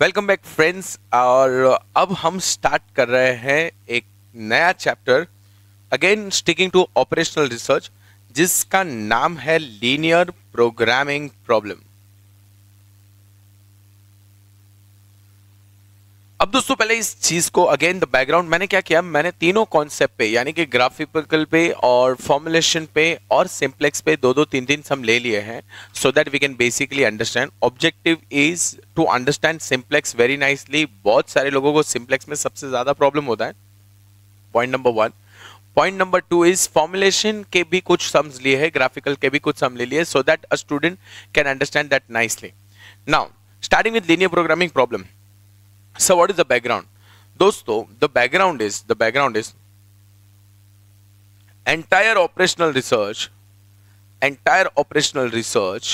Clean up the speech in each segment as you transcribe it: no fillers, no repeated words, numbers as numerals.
Welcome back friends. और अब हम स्टार्ट कर रहे हैं एक नया chapter, again sticking to operational research, जिसका नाम है लीनियर प्रोग्रामिंग प्रॉब्लम। अब दोस्तों पहले इस चीज को अगेन द बैकग्राउंड मैंने क्या किया, मैंने तीनों कॉन्सेप्ट पे यानी कि ग्राफिकल पे और फॉर्मुलेशन पे और सिंप्लेक्स पे दो दो तीन तीन सम ले लिए हैं so that we can basically understand. Objective is to understand simplex very nicely. बहुत सारे लोगों को सिंप्लेक्स में सबसे ज्यादा प्रॉब्लम होता है, point number one. Point number two is formulation के भी कुछ सम्स लिए हैं, ग्राफिकल के भी कुछ सम ले लिए, so that a student can understand that nicely. Now starting with linear programming problem. So what is the background? दोस्तों the background is entire operational research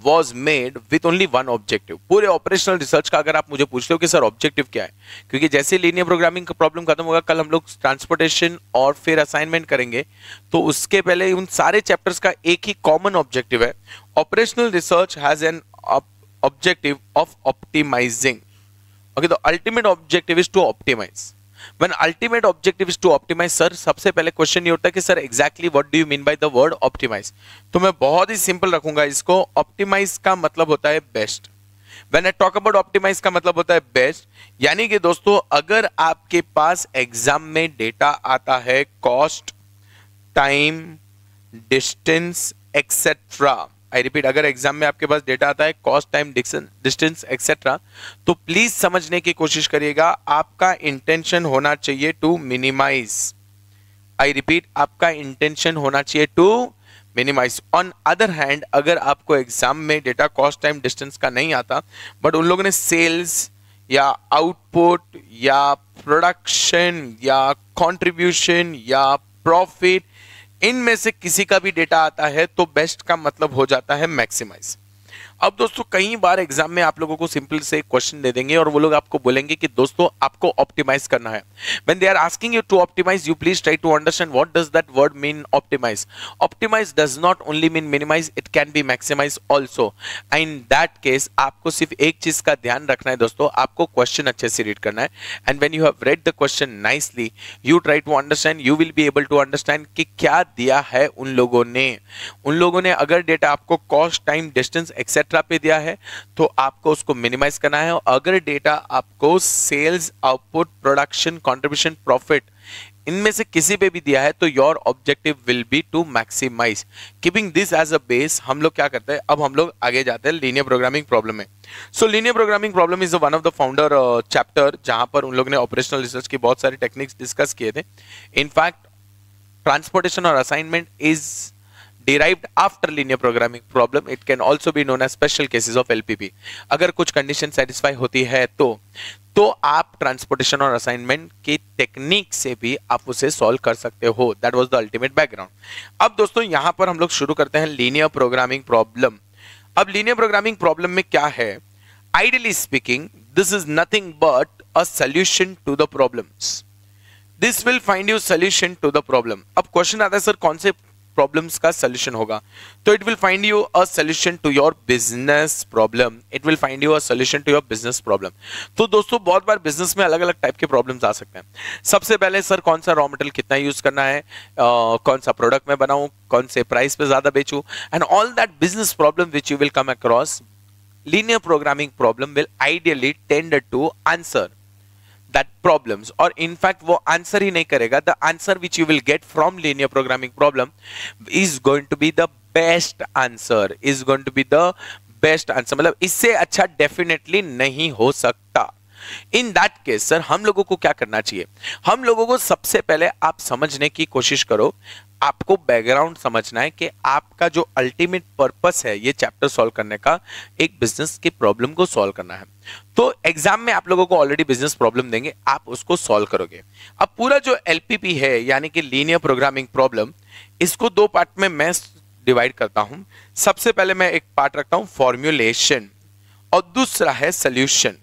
was made with only one objective। पूरे operational research का अगर आप मुझे पूछते हो कि sir objective क्या है, क्योंकि जैसे लीनियर प्रोग्रामिंग का प्रॉब्लम खत्म होगा, कल हम लोग ट्रांसपोर्टेशन और फिर असाइनमेंट करेंगे, तो उसके पहले उन सारे चैप्टर्स का एक ही कॉमन ऑब्जेक्टिव है। Operational research has an objective of optimizing. Okay, the ultimate objective is to optimize. When ultimate objective is to optimize, sir, सबसे पहले क्वेश्चन ये होता है कि sir exactly what do you mean by the word optimize. तो मैं बहुत ही simple रखूंगा इसको। ऑप्टिमाइज का मतलब होता है best. When I talk about optimize का मतलब होता है बेस्ट, यानी कि दोस्तों अगर आपके पास एग्जाम में डेटा आता है cost, time, distance etcetera, I repeat, अगर एग्जाम में आपके पास डेटा आता है कॉस्ट, टाइम, डिस्टेंस एक्सेट्रा, तो प्लीज समझने की कोशिश करिएगा, आपका इंटेंशन होना चाहिए टू मिनिमाइज। आई रिपीट, आपका इंटेंशन होना चाहिए to minimize. On other hand, अगर आपको एग्जाम में डेटा कॉस्ट, टाइम, डिस्टेंस का नहीं आता, बट उन लोगों ने सेल्स या आउटपुट या प्रोडक्शन या कंट्रीब्यूशन या प्रॉफिट, इनमें से किसी का भी डेटा आता है, तो बेस्ट का मतलब हो जाता है मैक्सिमाइज। अब दोस्तों कई बार एग्जाम में आप लोगों को सिंपल से क्वेश्चन दे देंगे और वो लोग आपको बोलेंगे कि दोस्तों आपको ऑप्टिमाइज करना है। When they are asking you to optimize, you please try to understand what does that word mean optimize. Optimize does not only mean minimize, it can be maximize also. In that case आपको सिर्फ एक चीज का ध्यान रखना है दोस्तों, आपको क्वेश्चन अच्छे से रीड करना है। And when you have read the question nicely, you try to understand, you will be able to understand कि क्या दिया है उन लोगों ने। उन लोगों ने अगर डेटा आपको कॉस्ट, टाइम, डिस्टेंस एक्सेट्रा पे दिया है तो आपको उसको मिनिमाइज करना है, और अगर डेटा आपको sales, output, production, contribution, profit, इनमें से किसी पे भी दिया है तो your objective will be to maximize. Keeping this as a base, हम लोग क्या करते हैं, अब हम लोग आगे जाते हैं लीनियर प्रोग्रामिंग प्रॉब्लम में। सो linear programming problem is one of the founder chapter, जहां पर उन लोगों ने ऑपरेशनल रिसर्च की बहुत सारी टेक्निक्स डिस्कस किए थे। इनफैक्ट ट्रांसपोर्टेशन और assignment is derived after linear programming problem. It can also be known as special cases of LPP. अगर कुछ कंडीशन सेटिस्फाई होती है तो आप ट्रांसपोर्टेशन और असाइनमेंट की टेक्निक से भी आप उसे सॉल्व कर सकते हो। That was the ultimate background. अब दोस्तों यहां पर हम लोग शुरू करते हैं लीनियर प्रोग्रामिंग प्रॉब्लम। अब लीनियर प्रोग्रामिंग प्रॉब्लम में क्या है, ideally speaking this is nothing but a solution to the problems. This will find you solution to the problem. अब क्वेश्चन आता है सर कौन से प्रॉब्लम्स का सॉल्यूशन होगा, तो it will find you a solution to your business problem. It will find you a solution to your business problem. तो दोस्तों बहुत बार बिजनेस में अलग अलग टाइप के प्रॉब्लम्स आ सकते हैं। सबसे पहले सर कौन सा रॉ मटेरियल कितना यूज करना है, कौन सा प्रोडक्ट मैं बनाऊं, कौन से प्राइस पे ज्यादा बेचूं, and all that business problem which you will come across, linear programming problem will ideally tend to answer that problems, or in fact वो आंसर ही नहीं करेगा, the answer which you will get from linear programming problem is going to be the best answer, is going to be the best answer, मतलब इससे अच्छा definitely नहीं हो सकता। इन दैट केस सर हम लोगों को क्या करना चाहिए, हम लोगों को सबसे पहले आप समझने की कोशिश करो, आपको बैकग्राउंड समझना है कि आपका जो अल्टीमेट पर्पस है ये चैप्टर सॉल्व करने का, एक बिजनेस की प्रॉब्लम को सॉल्व करना है। तो एग्जाम में आप लोगों को ऑलरेडी बिजनेस प्रॉब्लम देंगे, आप उसको सॉल्व करोगे। अब पूरा जो एलपीपी है यानी कि लीनियर प्रोग्रामिंग प्रॉब्लम, इसको दो पार्ट में मैं डिवाइड करता हूं। सबसे पहले मैं एक पार्ट रखता हूं फॉर्म्यूलेशन और दूसरा है सोल्यूशन।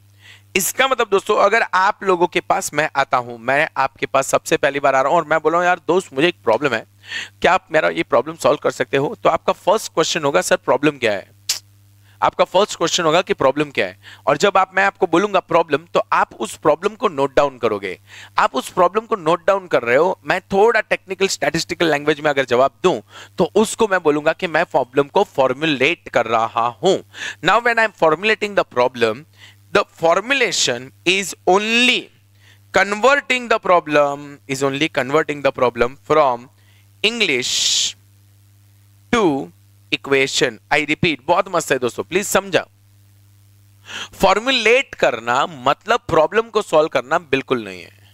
इसका मतलब दोस्तों अगर आप लोगों के पास मैं आता हूं, मैं आपके पास सबसे पहली बार आ रहा हूं और मैं बोला हूं यार दोस्त मुझे एक प्रॉब्लम है, क्या आप मेरा ये प्रॉब्लम सॉल्व कर सकते हो, तो आपका फर्स्ट क्वेश्चन होगा सर प्रॉब्लम क्या है। आपका फर्स्ट क्वेश्चन होगा कि प्रॉब्लम क्या है, और जब मैं आपको बोलूंगा प्रॉब्लम, तो आप उस प्रॉब्लम को नोट डाउन करोगे। आप उस प्रॉब्लम को नोट डाउन कर रहे हो, मैं थोड़ा टेक्निकल स्टैटिस्टिकल लैंग्वेज में अगर जवाब दूं तो उसको मैं बोलूंगा कि मैं प्रॉब्लम को फॉर्मुलेट कर रहा हूं। Now when I am formulating the problem, the formulation is only converting the problem from English to equation। I repeat, बहुत मस्त है दोस्तों, प्लीज समझा। फॉर्मुलेट करना मतलब प्रॉब्लम को सॉल्व करना बिल्कुल नहीं है।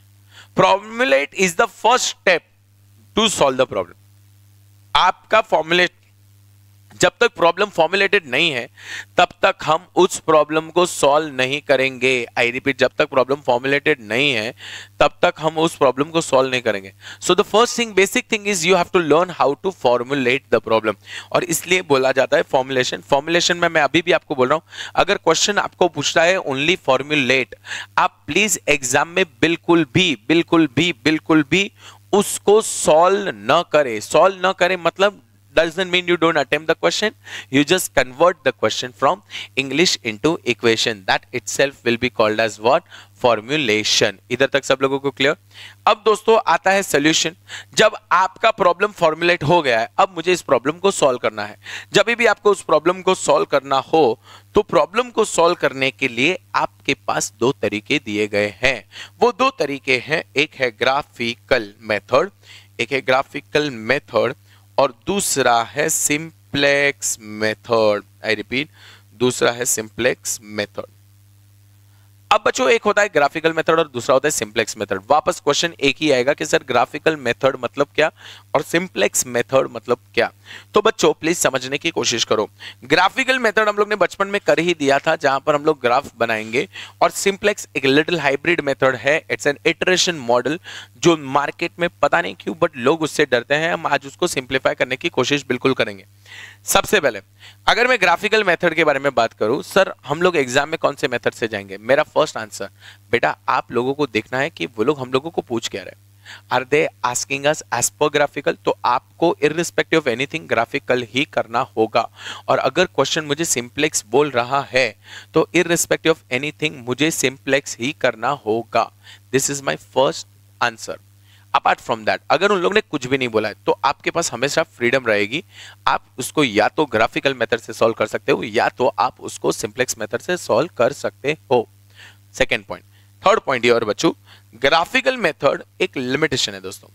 Formulate is the first step to solve the problem. आपका फॉर्मुलेट, जब तक प्रॉब्लम फॉर्मुलेटेड नहीं है तब तक हम उस प्रॉब्लम को सॉल्व नहीं करेंगे। आई रिपीट, जब तक प्रॉब्लम फॉर्मुलेटेड नहीं है तब तक हम उस प्रॉब्लम को सॉल्व नहीं करेंगे। So the first thing, basic thing is you have to learn how to formulate the problem, और इसलिए बोला जाता है फॉर्मुलेशन। फॉर्मुलेशन में मैं अभी भी आपको बोल रहा हूं, अगर क्वेश्चन आपको पूछता है ओनली फॉर्मुलेट, आप प्लीज एग्जाम में बिल्कुल भी उसको सॉल्व न करें मतलब doesn't mean you don't attempt the question, you just convert the question from English into equation। that itself will be called as what? Formulation. इधर तक सब लोगों को क्लियर? अब दोस्तों आता है सॉल्यूशन। जब आपका प्रॉब्लम फॉर्मुलेट हो गया है, अब मुझे इस प्रॉब्लम को सॉल्व करना है। जब भी आपको उस प्रॉब्लम को सॉल्व करना हो तो प्रॉब्लम को सॉल्व करने के लिए आपके पास दो तरीके दिए गए हैं। वो दो तरीके हैं, एक है ग्राफिकल मेथड, और दूसरा है सिंप्लेक्स मेथड। आई रिपीट, दूसरा है सिंप्लेक्स मेथड। अब बच्चों, एक होता है ग्राफिकल मेथड और दूसरा होता है सिंप्लेक्स मेथड। वापस क्वेश्चन एक ही आएगा कि सर ग्राफिकल मेथड मतलब क्या और सिंप्लेक्स मेथड मतलब क्या। तो बच्चों प्लीज समझने की कोशिश करो। ग्राफिकल मेथड हम लोग ने बचपन में कर ही दिया था, जहां पर हम लोग ग्राफ बनाएंगे, और सिंप्लेक्स एक लिटिल हाइब्रिड मेथड है। इट्स एन इटरेशन मॉडल जो मार्केट में पता नहीं क्यों बट लोग उससे डरते हैं। हम आज उसको सिंप्लीफाई करने की कोशिश बिल्कुल करेंगे। सबसे पहले अगर मैं ग्राफिकल मेथड के बारे में बात करूं, सर हम लोग एग्जाम में कौन से मेथड से जाएंगे? मेरा फर्स्ट आंसर, बेटा आप लोगों को देखना है कि वो लोग हम लोगों को पूछ क्या रहे। Are they asking us as per graphical? तो आपको इररिस्पेक्टिव ऑफ एनीथिंग ग्राफिकल ही करना होगा। और अगर क्वेश्चन मुझे सिंप्लेक्स बोल रहा है तो इररिस्पेक्टिव ऑफ एनीथिंग मुझे सिंप्लेक्स ही करना होगा। This is my first answer. Apart from that, अगर उन लोगों ने कुछ भी नहीं बोला है तो आपके पास हमेशा फ्रीडम रहेगी। आप उसको या तो ग्राफिकल मेथड से सॉल्व कर सकते हो या तो आप उसको सिंप्लेक्स मेथड से सॉल्व कर सकते हो। Second point. थर्ड पॉइंट ये, और बच्चों ग्राफिकल मेथड एक लिमिटेशन है दोस्तों।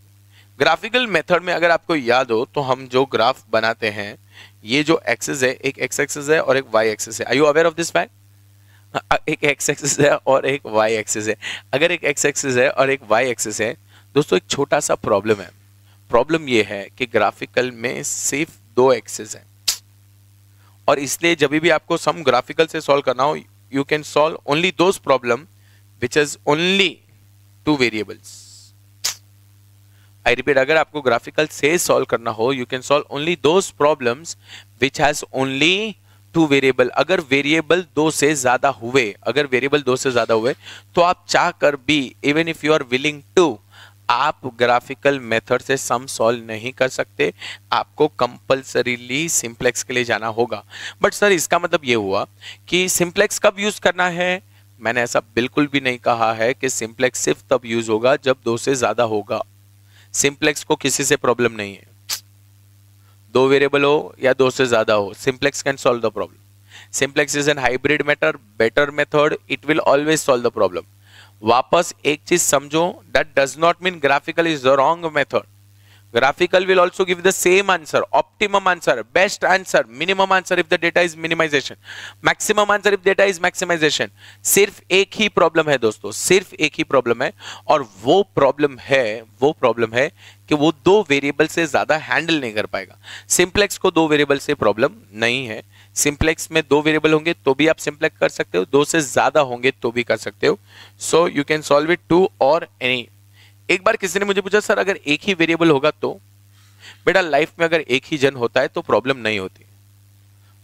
ग्राफिकल मेथड में अगर आपको याद हो तो हम जो ग्राफ बनाते हैं, ये जो एक्सिस है, एक एक्स एक्सिस है और एक वाई एक्सिस है। Are you aware of this fact? एक एक्स एक्सिस है और एक वाई एक्सिस है। अगर एक एक्स एक्सिस है और एक वाई एक्सिस है दोस्तों, एक छोटा सा प्रॉब्लम है। प्रॉब्लम ये है कि ग्राफिकल में सिर्फ दो एक्सिस हैं, और इसलिए जब भी आपको सम ग्राफिकल से सॉल्व करना हो, you can solve only those problem which is only two variables. I repeat, अगर आपको ग्राफिकल से सॉल्व करना हो, you can solve only those problems which has only two variable. अगर वेरिएबल दो से ज्यादा हुए तो आप चाह कर भी, even if you are willing to, आप ग्राफिकल मेथड से सम सॉल्व नहीं कर सकते। आपको कंपल्सरीली सिंप्लेक्स के लिए जाना होगा। बट सर इसका मतलब ये हुआ कि सिंप्लेक्स कब यूज करना है? मैंने ऐसा बिल्कुल भी नहीं कहा है कि सिंप्लेक्स सिर्फ तब यूज होगा जब दो से ज्यादा होगा। सिंप्लेक्स को किसी से प्रॉब्लम नहीं है, दो वेरिएबल हो या दो से ज्यादा हो, simplex can solve the problem. Simplex is an hybrid method, better method, it will always solve the problem. वापस एक चीज समझो, that does not mean graphical is the wrong method. Graphical will also give the same answer, optimum answer, best answer, minimum answer if the data is minimization, maximum answer if data is maximization। सिर्फ एक ही problem है दोस्तों, सिर्फ एक ही problem है, और वो problem है कि वो दो वेरिएबल से ज्यादा हैंडल नहीं कर पाएगा। सिंप्लेक्स को दो वेरिएबल से प्रॉब्लम नहीं है। सिंप्लेक्स में दो वेरिएबल होंगे तो भी आप सिंप्लेक्स कर सकते हो, दो से ज्यादा होंगे तो भी कर सकते हो। So you can solve it two और एनी। एक बार किसी ने मुझे पूछा, सर अगर एक ही वेरिएबल होगा तो? बेटा लाइफ में अगर एक ही जन होता है तो प्रॉब्लम नहीं होती।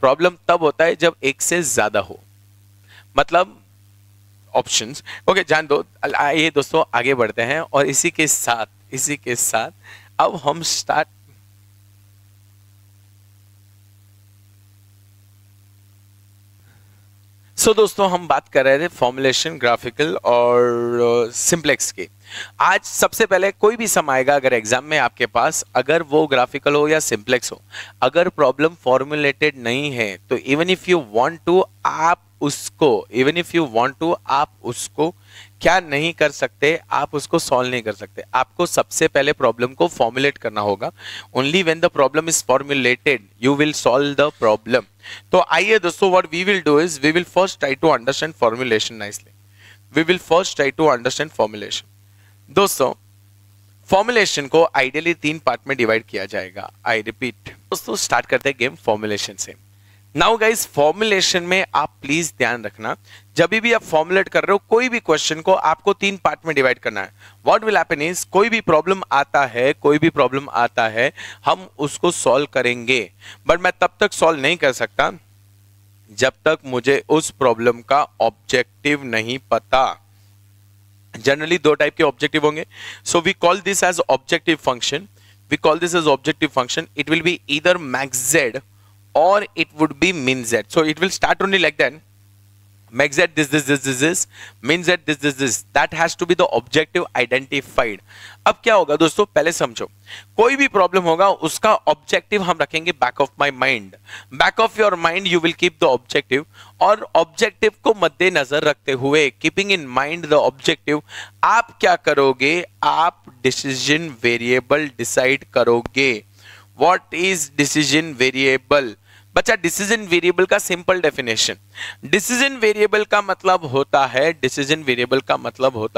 प्रॉब्लम तब होता है जब एक से ज्यादा हो, मतलब ऑप्शंस। ओके, जान दो। ये दोस्तों आगे बढ़ते हैं, और इसी के साथ अब हम स्टार्ट। सो दोस्तों हम बात कर रहे थे फॉर्मुलेशन, ग्राफिकल और सिंप्लेक्स की। आज सबसे पहले कोई भी सम आएगा अगर एग्जाम में आपके पास, अगर वो ग्राफिकल हो या सिंप्लेक्स हो, अगर प्रॉब्लम फॉर्मुलेटेड नहीं है तो even if you want to आप उसको क्या नहीं कर सकते, आप उसको सॉल्व नहीं कर सकते। आपको सबसे पहले प्रॉब्लम को फॉर्मुलेट करना होगा। Only when the problem is formulated you will solve the problem. तो आइए दोस्तों, what we will do is we will first try to understand formulation nicely. We will first try to understand formulation. दोस्तों formulation को ideally 3 part में divide किया जाएगा। I repeat दोस्तों, start करते हैं गेम फॉर्मुलेशन से। नाउ गाइस, फॉर्मुलेशन में आप प्लीज ध्यान रखना, जब भी आप फॉर्मुलेट कर रहे हो कोई भी क्वेश्चन को आपको 3 पार्ट में डिवाइड करना है। व्हाट विल हैपन इज, कोई भी प्रॉब्लम आता है हम उसको सॉल्व करेंगे, बट मैं तब तक सॉल्व नहीं कर सकता जब तक मुझे उस प्रॉब्लम का ऑब्जेक्टिव नहीं पता। जनरली 2 टाइप के ऑब्जेक्टिव होंगे, so we call this as objective function. It will be either max z or it would be min z. So it will start only like that. Max z this, min z this. That has to be the objective identified. अब क्या होगा दोस्तों, पहले समझो, कोई भी problem होगा उसका ऑब्जेक्टिव हम रखेंगे back of my mind. Back of your mind you will keep the objective, और ऑब्जेक्टिव को मद्देनजर रखते हुए, keeping in mind the objective, आप क्या करोगे, आप डिसीजन वेरिएबल डिसाइड करोगे। What is decision variable? बच्चा, डिसीजन वेरिएबल का सिंपल डेफिनेशन, डिसीजन वेरिएबल का मतलब होता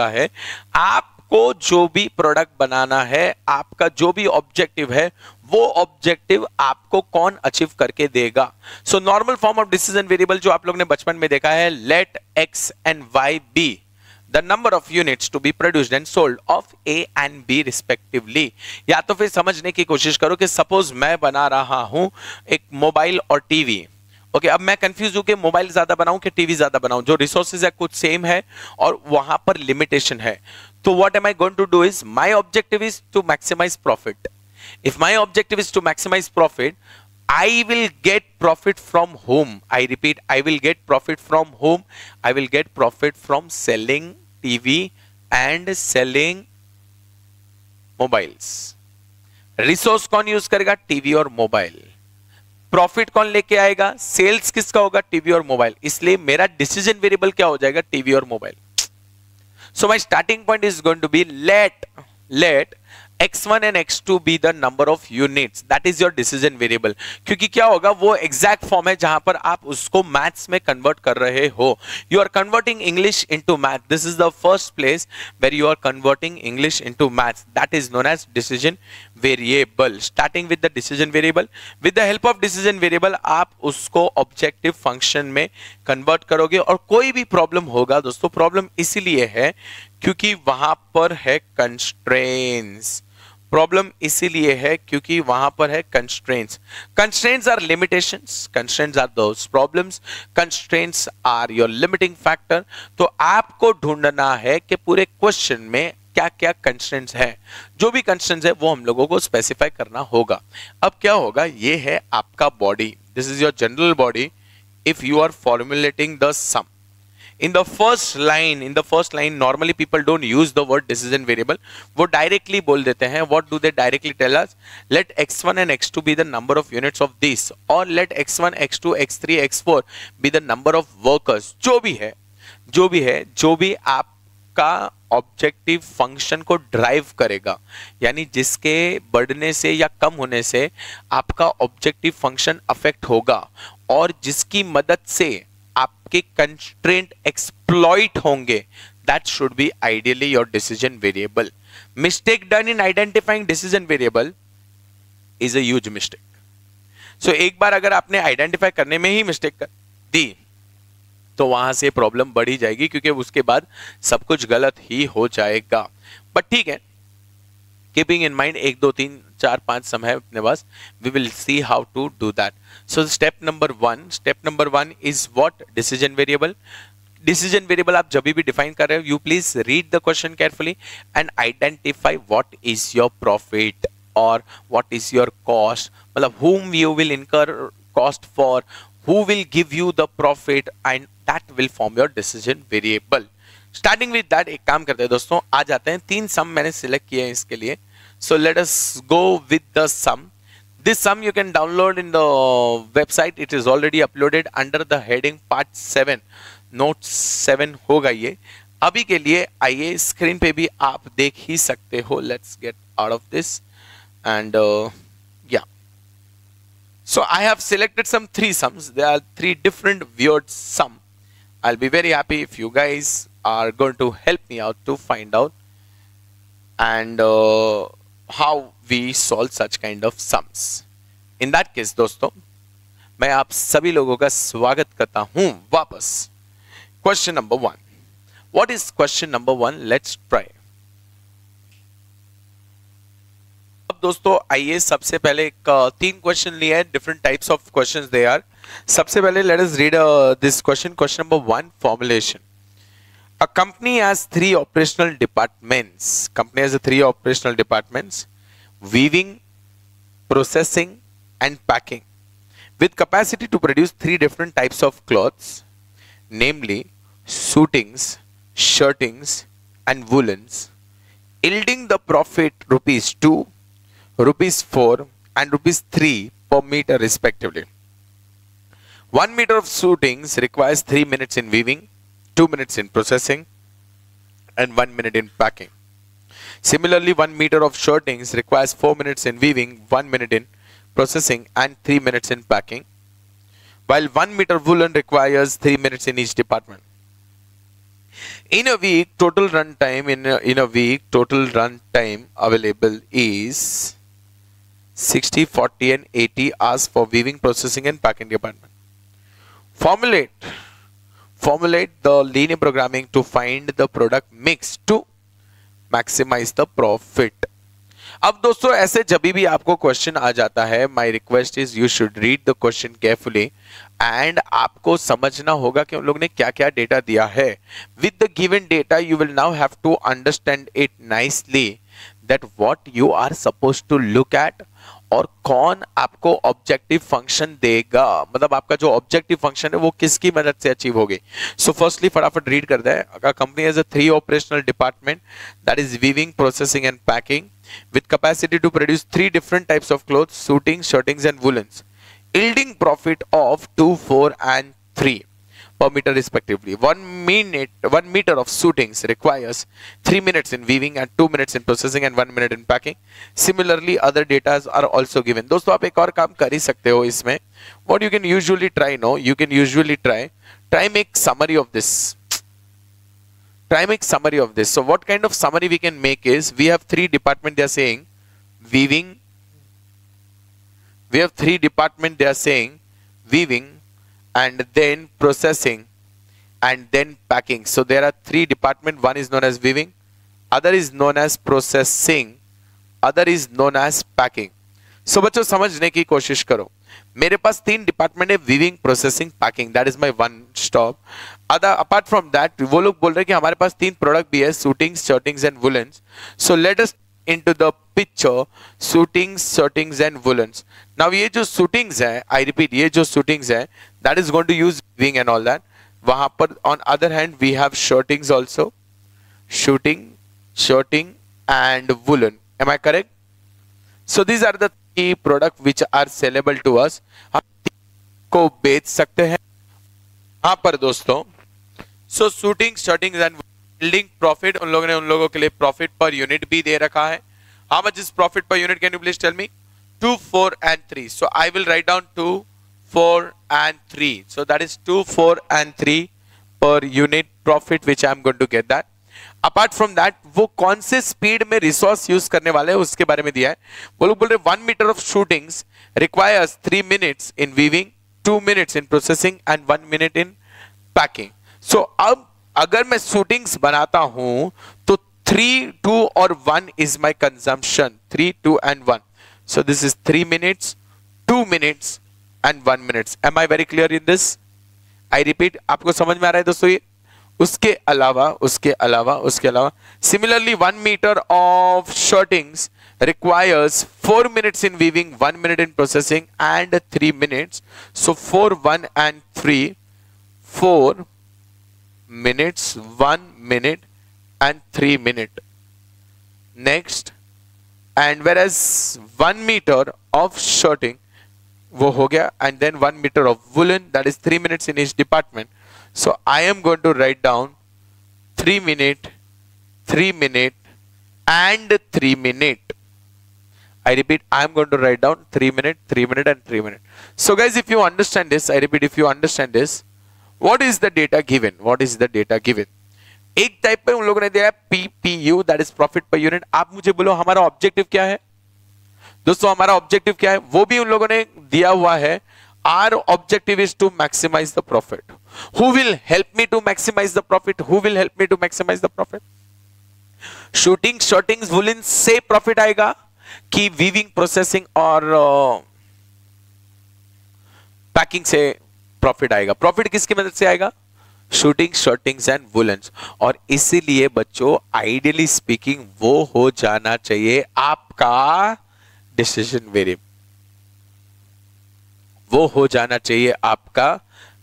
है आपको जो भी प्रोडक्ट बनाना है, आपका जो भी ऑब्जेक्टिव है, वो ऑब्जेक्टिव आपको कौन अचीव करके देगा। So normal form of decision variable जो आप लोग ने बचपन में देखा है, late x and y be the number of units to be produced and sold of A and B respectively। या तो फिर समझने की कोशिश करो कि सपोज मैं बना रहा हूं एक मोबाइल और टीवी। ओके, अब मैं कंफ्यूज हूं कि मोबाइल ज्यादा बनाऊं कि टीवी ज्यादा बनाऊं। जो रिसोर्सेज है कुछ सेम है और वहां पर लिमिटेशन है। तो what am I going to do is, my objective is to maximize profit. If my objective is to maximize profit, I will get profit from whom? I repeat, I will get profit from whom? I will get profit from selling TV and selling mobiles. Resource कौन use करेगा? TV और mobile. Profit कौन लेके आएगा? Sales किसका होगा? TV और mobile. इसलिए मेरा डिसीजन वेरिएबल क्या हो जाएगा? टीवी और mobile. So my starting point is going to be let x1 and x2 be the number of units, that is your decision variable। क्योंकि क्या होगा, वो एग्जैक्ट फॉर्म है जहां पर आप उसको मैथ्स में कन्वर्ट कर रहे हो। You are converting English into math. This is the first place where you are converting English into maths, that is known as decision variable. Starting with the decision variable, with the help of decision variable आप उसको objective function में convert करोगे। और कोई भी problem होगा दोस्तों, problem इसीलिए है क्योंकि वहां पर है कंस्ट्रेंट्स। प्रॉब्लम इसीलिए है क्योंकि वहां पर है constraints. Constraints are limitations, constraints are those problems, constraints are your limiting factor. तो आपको ढूंढना है कि पूरे क्वेश्चन में क्या क्या कंस्ट्रेंट्स है। जो भी कंस्ट्रेंट्स है वो हम लोगों को स्पेसिफाई करना होगा। अब क्या होगा, ये है आपका body, this is your general body. If you are formulating the sum, in the first line normally people don't use the word decision variable, वो directly बोल देते हैं। what do they directly tell us? let x1 and x2 be the number of units of this, or let x1 x2 x3 x4 be the number of workers। जो भी आपका objective function को drive करेगा, यानी जिसके बढ़ने से या कम होने से आपका ऑब्जेक्टिव फंक्शन अफेक्ट होगा और जिसकी मदद से आपके कंस्ट्रेंट एक्सप्लॉइट होंगे, that should be ideally your decision variable. Mistake done in identifying decision variable is a huge mistake. So एक बार अगर आपने आइडेंटिफाई करने में ही मिस्टेक कर दी तो वहां से प्रॉब्लम बढ़ ही जाएगी, क्योंकि उसके बाद सब कुछ गलत ही हो जाएगा। बट ठीक है, कीपिंग इन माइंड 1 2 3 4 5 सम है अपने पास, we will see how to do that. So step number 1 is what? Decision variable. Decision variable आप जब भी डिफाइन कर रहे हो, you please read the question carefully and identify what is your profit और व्हाट इज योर कॉस्ट। मतलब whom you will incur cost for, who will give you the profit, and that will form your decision variable. Starting with that एक काम करते हैं दोस्तों, आ जाते हैं, 3 सम मैंने सिलेक्ट किए हैं इसके लिए। So let us go with the sum. This sum you can download in the website. It is already uploaded under the heading part 7. Note 7 होगा ये। अभी के लिए आइए स्क्रीन पे भी आप देख ही सकते हो। Let's get out of this and yeah. So I have selected some 3 sums. There are 3 different weird sum. I'll be very happy if you guys are going to help me out to find out and how we solve such kind of sums. In that case दोस्तों, मैं आप सभी लोगों का स्वागत करता हूं वापस। Question number 1। What is question number 1? Let's try. अब दोस्तों आइए सबसे पहले एक 3 क्वेश्चन लिए हैं, different types of questions they are. सबसे पहले let us read this question. Question number 1, formulation. A company has 3 operational departments. Company has 3 operational departments: weaving, processing, and packing, with capacity to produce 3 different types of cloths, namely suitings, shirtings, and woolens, yielding the profit rupees 2, rupees 4, and rupees 3 per meter respectively. 1 meter of suitings requires 3 minutes in weaving, 2 minutes in processing, and 1 minute in packing. Similarly, 1 meter of shirtings requires 4 minutes in weaving, 1 minute in processing, and 3 minutes in packing, while 1 meter woolen requires 3 minutes in each department. In a week, total run time available is 60, 40, and 80 hours for weaving, processing, and packing department. Formulate the linear programming to find the product mix to maximize the profit. अब दोस्तों ऐसे जब भी आपको question आ जाता है, my request is you should read the question carefully and आपको समझना होगा कि उन लोग ने क्या क्या डेटा दिया है। With the given data you will now have to understand it nicely that what you are suppose to look at और कौन आपको ऑब्जेक्टिव फंक्शन देगा, मतलब आपका जो ऑब्जेक्टिव फंक्शन है वो किसकी मदद से अचीव होगी। सो फर्स्टली फटाफट रीड करते हैं। अगर company has a 3 operational department, that is weaving, processing and packing, with capacity to produce 3 different types of clothes, suitings, shirtings, and woolens, yielding profit of 2, 4, and 3 per meter respectively. 1 meter of suitings requires 3 minutes in weaving and 2 minutes in processing and 1 minute in packing. Similarly, other data are also given. दोस्तों आप एक और काम कर ही सकते हो इसमें। What you can usually try, you can usually try make summary of this. Try make summary of this. So what kind of summary we can make is, we have 3 department, they are saying weaving. We have 3 department, they are saying weaving, and then processing, and then packing. So there are 3 department. One is known as weaving, other is known as processing, other is known as packing. So बच्चों समझने की कोशिश करो। मेरे पास 3 department है, weaving, processing, packing, that is my one stop. Apart from that वो लोग बोल रहे हैं कि हमारे पास 3 प्रोडक्ट भी है, suitings, shirtings and woollens. So let us into the picture suitings, shirtings and woollens. Now ये जो सूटिंग्स है, आई रिपीट, ये जो सूटिंग्स है that is going to use weaving and all that. वहां पर on other hand we have shirtings also, shooting, shirting and woollen. Am I correct? So these are the product which are saleable to us. हम को बेच सकते हैं यहां पर दोस्तों। So shooting, shirting and building profit, उन लोगों ने उन लोगों के लिए प्रॉफिट पर यूनिट भी दे रखा है। How much is profit per unit, can you please tell me? 2, 4 and 3. So I will write down 2, 4 and 3. So that is 2, 4 and 3 per unit profit which I am going to get that. Apart from that वो कौन से speed में resource use करने वाले हैं उसके बारे में दिया है। वो लोग बोल रहे 1 metre of shootings requires 3 minutes in weaving, 2 minutes in processing and 1 minute in packing. So अब अगर मैं शूटिंग्स बनाता हूं तो 3, 2 और 1 is my consumption, 3, 2 and 1. So this is 3 minutes, 2 minutes and 1 minutes. Am I very clear in this? I repeat, आपको समझ में आ रहा है दोस्तों ये? उसके अलावा similarly 1 metre of shirtings requires 4 minutes in weaving, 1 minute in processing and 3 minutes. So 4, 1 and 3, 4, minutes, 1 minute and 3 minute. Next, and whereas 1 meter of shirting वो हो गया, and then 1 meter of woolen, that is 3 minutes in each department. So I am going to write down 3 minute, 3 minute and 3 minute. I repeat, I am going to write down 3 minute, 3 minute and 3 minute. So guys, if you understand this, I repeat, if you understand this, what is the data given? What is the data given? एक type पे उन लोगों ने दिया है PPU, that is profit per unit. आप मुझे बोलो हमारा ऑब्जेक्टिव क्या है दोस्तों? हमारा ऑब्जेक्टिव क्या है वो भी उन लोगों ने दिया हुआ है. Our objective is to maximize the profit. Who will help me to maximize the profit? Who will help me to maximize the profit? Shooting, shirtings, woollen से प्रॉफिट आएगा कि वीविंग, प्रोसेसिंग और पैकिंग से प्रॉफिट आएगा? Profit किसकी मदद से आएगा? Shooting, shirtings and woollens. और इसीलिए बच्चों आइडियली स्पीकिंग वो हो जाना चाहिए आपका डिसीजन वेरिएबल. वो हो जाना चाहिए आपका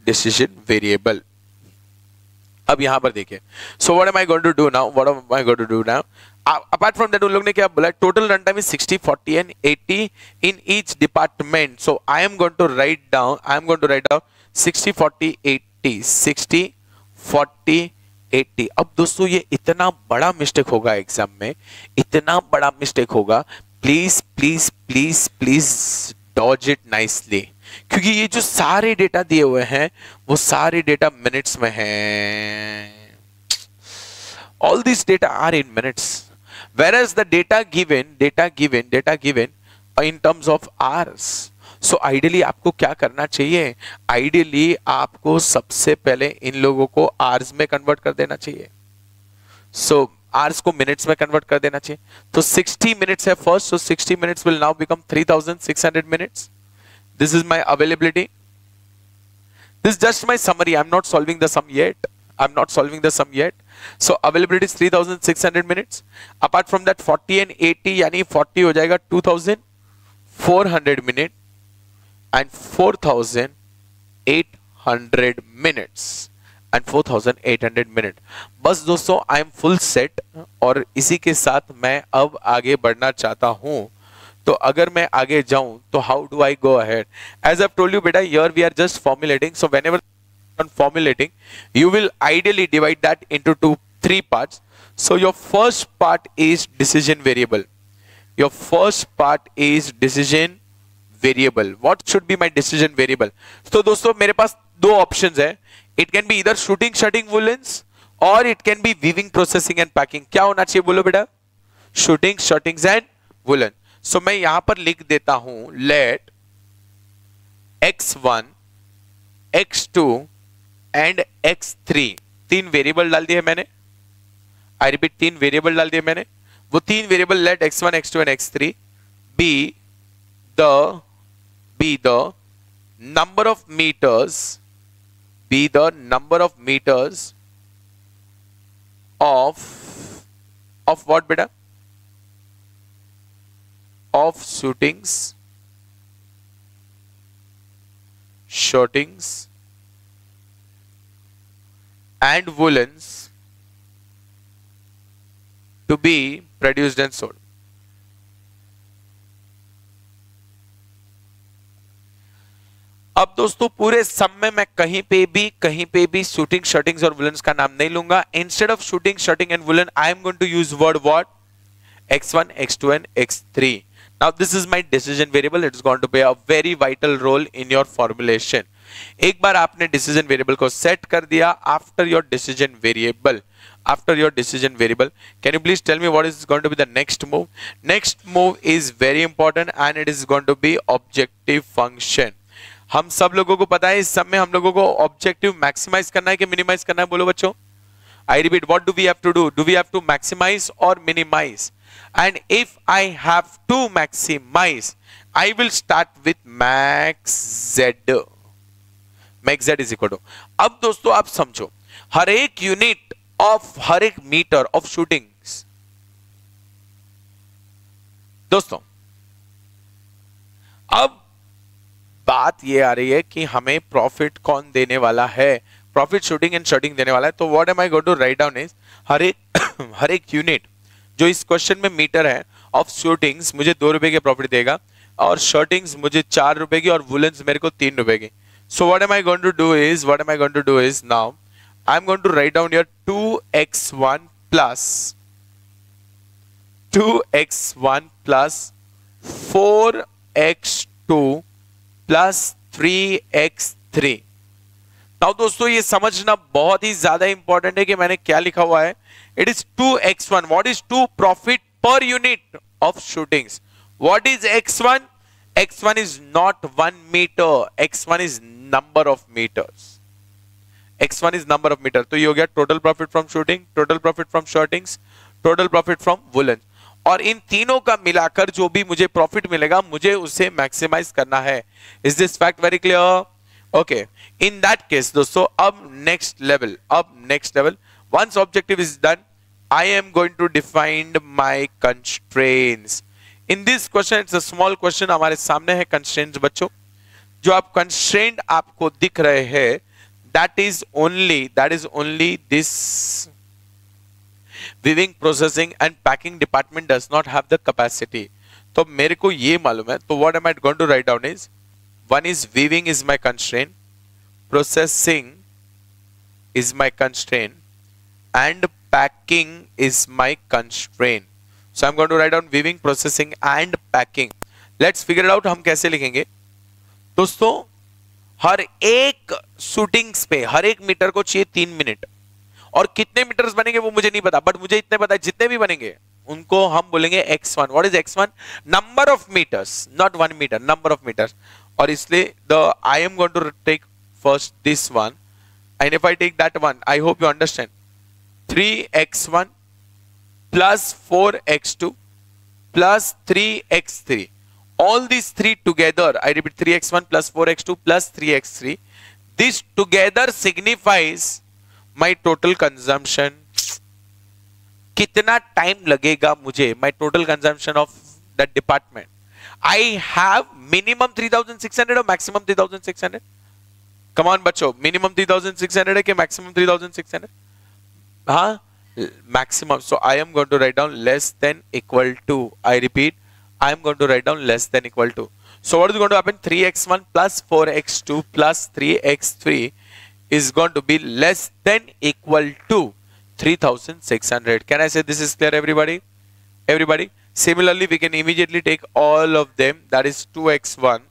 डिसीजन वेरिएबल. अब यहां पर देखिए, so what am I going to do now? What am I going to do now? Apart from that उन लोग ने क्या बोला? Total run time is 60, 40 and 80 in each department. So I am going to write down 60, 40, 80, 60, 40, 80. अब दोस्तों ये इतना बड़ा मिस्टेक होगा एग्जाम में, इतना बड़ा मिस्टेक होगा. Please please please please dodge it nicely, क्योंकि ये जो सारे डेटा दिए हुए हैं वो सारे डेटा मिनट्स में हैं. All these data are in minutes, whereas the data given in terms of hours. So ideally आपको क्या करना चाहिए? Ideally आपको सबसे पहले इन लोगों को hours में कन्वर्ट कर देना चाहिए. So hours को minutes में कन्वर्ट कर देना चाहिए. तो 60 minutes है first, so 60 minutes will now become 3600 minutes. This is my availability. This is just my summary. I'm not solving the sum yet. So availability is 3600 minutes. Apart from that 40 and 80 यानी 40 हो जाएगा 2400 minute and 4800 minutes and 4800 minute. बस दोस्तों I am full set और इसी के साथ मैं अब आगे बढ़ना चाहता हूं. तो अगर मैं आगे जाऊं तो how do I go ahead? As I've told you बेटा, here we are just formulating. So whenever on formulating, you will ideally divide that into three parts. So your first part is decision variable. Your first part is decision variable. What should be my decision variable? तो दोस्तों मेरे पास दो options है. It can be either shooting, shirting, woolens or it can be weaving, processing and packing. क्या होना चाहिए बोलो बेटा? Shooting, shirtings and woolen. So मैं यहां पर लिख देता हूं let x1, x2 and x3 तीन वेरिएबल डाल दिए मैंने. आई रिपीट, तीन वेरिएबल डाल दिए मैंने. वो तीन variable let x1, x2 and x3 be the number of metres of what बेटा? Of shootings, shirtings and woolens to be produced and sold. अब दोस्तों पूरे सम में मैं कहीं पे भी शूटिंग, शर्टिंग्स और वुलन्स का नाम नहीं लूंगा. Instead of shooting, shirting and woollen I am going to use word what? x1, x2 and x3. Now this is my decision variable. It is going to play a very vital role in your formulation. एक बार आपने decision variable को set कर दिया, after your decision variable, can you please tell me what is going to be the next move? Next move is very important and it is going to be objective function. हम सब लोगों को पता है इस सब में हम लोगों को ऑब्जेक्टिव मैक्सिमाइज करना है कि मिनिमाइज करना है? बोलो बच्चों. I repeat, what do we have to do? Do we have to maximize or minimize? And if I have to maximize, I will start with max z. Max z is equal to. अब दोस्तों आप समझो, हर एक unit of, हर एक metre of shootings, दोस्तों अब बात ये आ रही है कि हमें प्रॉफिट कौन देने वाला है? प्रॉफिट शूटिंग एंड शर्टिंग देने वाला है। तो what am I going to write down is हर एक यूनिट जो इस क्वेश्चन में मीटर है ऑफ शूटिंग्स मुझे 2 रुपए के प्रॉफिट देगा और शर्टिंग्स मुझे 4 रुपए की और वुलन्स मेरे को 3 रुपए की। So what am I going to do is now I am going to write down your 2x1 plus 4x2 plus 3x3। Now दोस्तों ये समझना बहुत ही ज्यादा इंपॉर्टेंट है कि मैंने क्या लिखा हुआ है। It is 2x1। What is 2? Profit per unit of shootings. What is x1? x1 is not 1 meter, x1 is number of meters, x1 is number of meter। तो ये हो गया total profit from shooting, total profit from shirtings, total profit from woollen. और इन तीनों का मिलाकर जो भी मुझे प्रॉफिट मिलेगा मुझे उसे मैक्सिमाइज करना है। Is this fact very clear? Okay, in that case दोस्तों अब next level once objective is done I am going to define my constraints. In this question it's a small question, हमारे सामने है कंस्ट्रेंट्स बच्चों। जो आप कंस्ट्रेंट आपको दिख रहे हैं that is only this weaving, processing and packing department does not have the capacity. तो मेरे को ये मालूम है, तो what am I going to write down is one is weaving is my constraint, processing is my constraint, and packing is my constraint. So I'm going to write down weaving, processing and packing. Let's figure it out हम कैसे लिखेंगे दोस्तों। हर एक shootings पे हर एक metre को चाहिए 3 minute, और कितने मीटर्स बनेंगे वो मुझे नहीं पता, बट मुझे इतने पता है जितने भी बनेंगे उनको हम बोलेंगे x1। What is x1? Number of metres, not 1 metre, number of metres. और इसलिए I am going to take first this one, and if I take that one, I hope you understand, 3x1 plus 4x2 plus 3x3, all these three together, I repeat, 3x1 plus 4x2 plus 3x3, this together signifies my total consumption। कितना time लगेगा मुझे, my total consumption of that department। I have minimum 3600 और maximum 3600? Come on बच्चों, minimum 3600 है कि maximum 3600? हाँ, maximum। So I am going to write down less than equal to, I repeat, I am going to write down less than equal to। So what is going to happen? 3x1 plus 4x2 plus 3x3 is going to be less than equal to 3600। Can I say this is clear, everybody? Everybody? Similarly, we can immediately take all of them, that is 2x1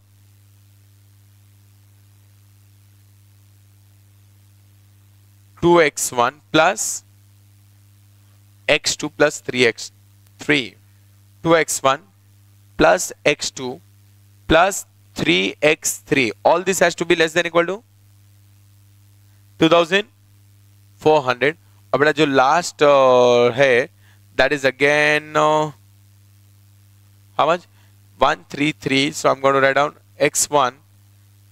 plus x2 plus 3x3, 2x1 plus x2 plus 3x3, all this has to be less than equal to 2400। अब बेटा जो last है that is again how much? 133। So I'm going to write down x1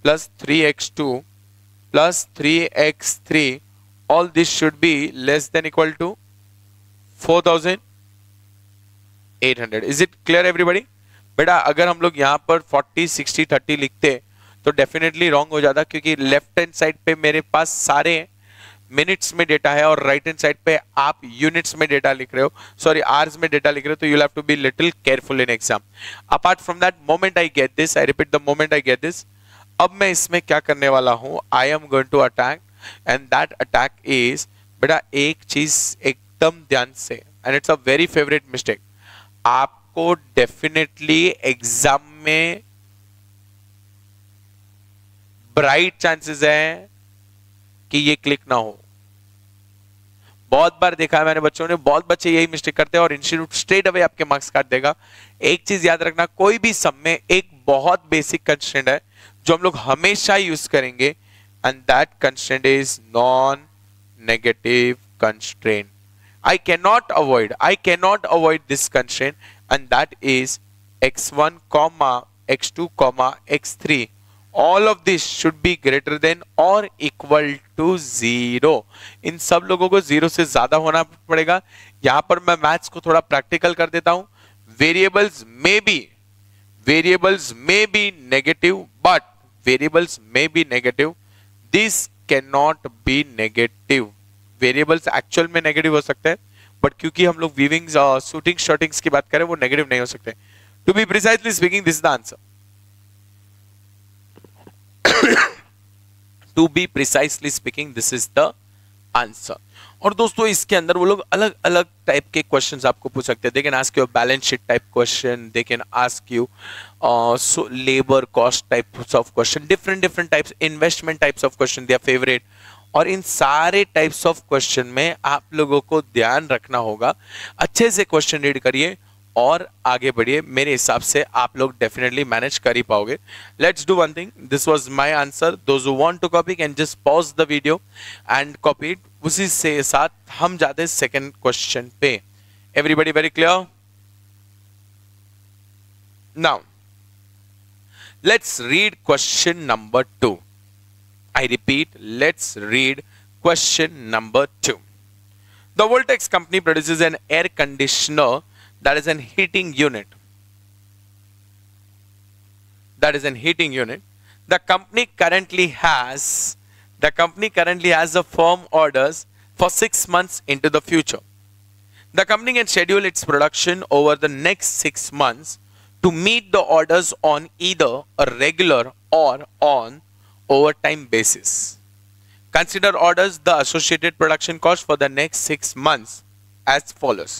plus 3x2 plus 3x3, all this should be less than equal to 4800। Is it clear everybody? बेटा अगर हम लोग यहाँ पर 40 60 30 लिखते तो डेफिनेटली रॉन्ग हो जाता, क्योंकि लेफ्ट हैंड साइड पे मेरे पास सारे मिनट्स में डेटा है और राइट हैंड साइड पे आप यूनिट्स में डेटा लिख रहे हो, सॉरी आवर्स में डेटा लिख रहे हो, तो you have to be little careful in exam. Apart from that, moment I get this, I repeat, the moment I get this, अब मैं इसमें क्या करने वाला हूं, I am going to attack, and that attack is, बेटा एक चीज एकदम ध्यान से, and it's a very favourite mistake, आपको डेफिनेटली एग्जाम में ब्राइट चांसेस है कि ये क्लिक ना हो। बहुत बार देखा है मैंने बच्चों ने, बहुत बच्चे यही मिस्टेक करते हैं और इंस्टीट्यूट स्ट्रेट अवे आपके मार्क्स काट देगा। एक चीज याद रखना, कोई भी सम में एक बहुत बेसिक कंस्ट्रेंट है जो हम लोग हमेशा यूज करेंगे, and that constraint is non negative constraint. I cannot avoid this constraint, and that is x1, x2, x3. All of this should be greater than or equal to 0. इन सब लोगों को 0 से ज्यादा होना पड़ेगा। यहां पर मैं मैथ्स को थोड़ा प्रैक्टिकल कर देता हूं। Variables may be negative, but variables may be negative. This can not be negative. Variables actual में नेगेटिव हो सकते हैं, बट क्योंकि हम लोग वीविंग्स और शूटिंग शॉटिंग्स की बात करें वो नेगेटिव नहीं हो सकते। To be precisely speaking this is the answer. To be precisely speaking this is the answer. और दोस्तों इसके अंदर वो लोग अलग अलग टाइप के क्वेश्चंस आपको पूछ सकते हैं। दे can ask you balance sheet type question, they can ask you labour cost types of question, different different types, investment types of question their favourite. और इन सारे टाइप्स ऑफ क्वेश्चन में आप लोगों को ध्यान रखना होगा, अच्छे से क्वेश्चन रीड करिए और आगे बढ़िए। मेरे हिसाब से आप लोग डेफिनेटली मैनेज कर ही पाओगे। Let's do one thing, this was my answer. Those who want to copy can just pause the video and copy it. उसी से साथ हम जाते हैं सेकंड क्वेश्चन पे। Everybody very clear? Now let's read question number 2। I repeat, let's read question number 2. The Voltex company produces an air conditioner that is an heating unit. That is an heating unit. The company currently has a firm orders for 6 months into the future. The company can schedule its production over the next 6 months to meet the orders on either a regular or on overtime basis. Consider orders the associated production cost for the next 6 months as follows.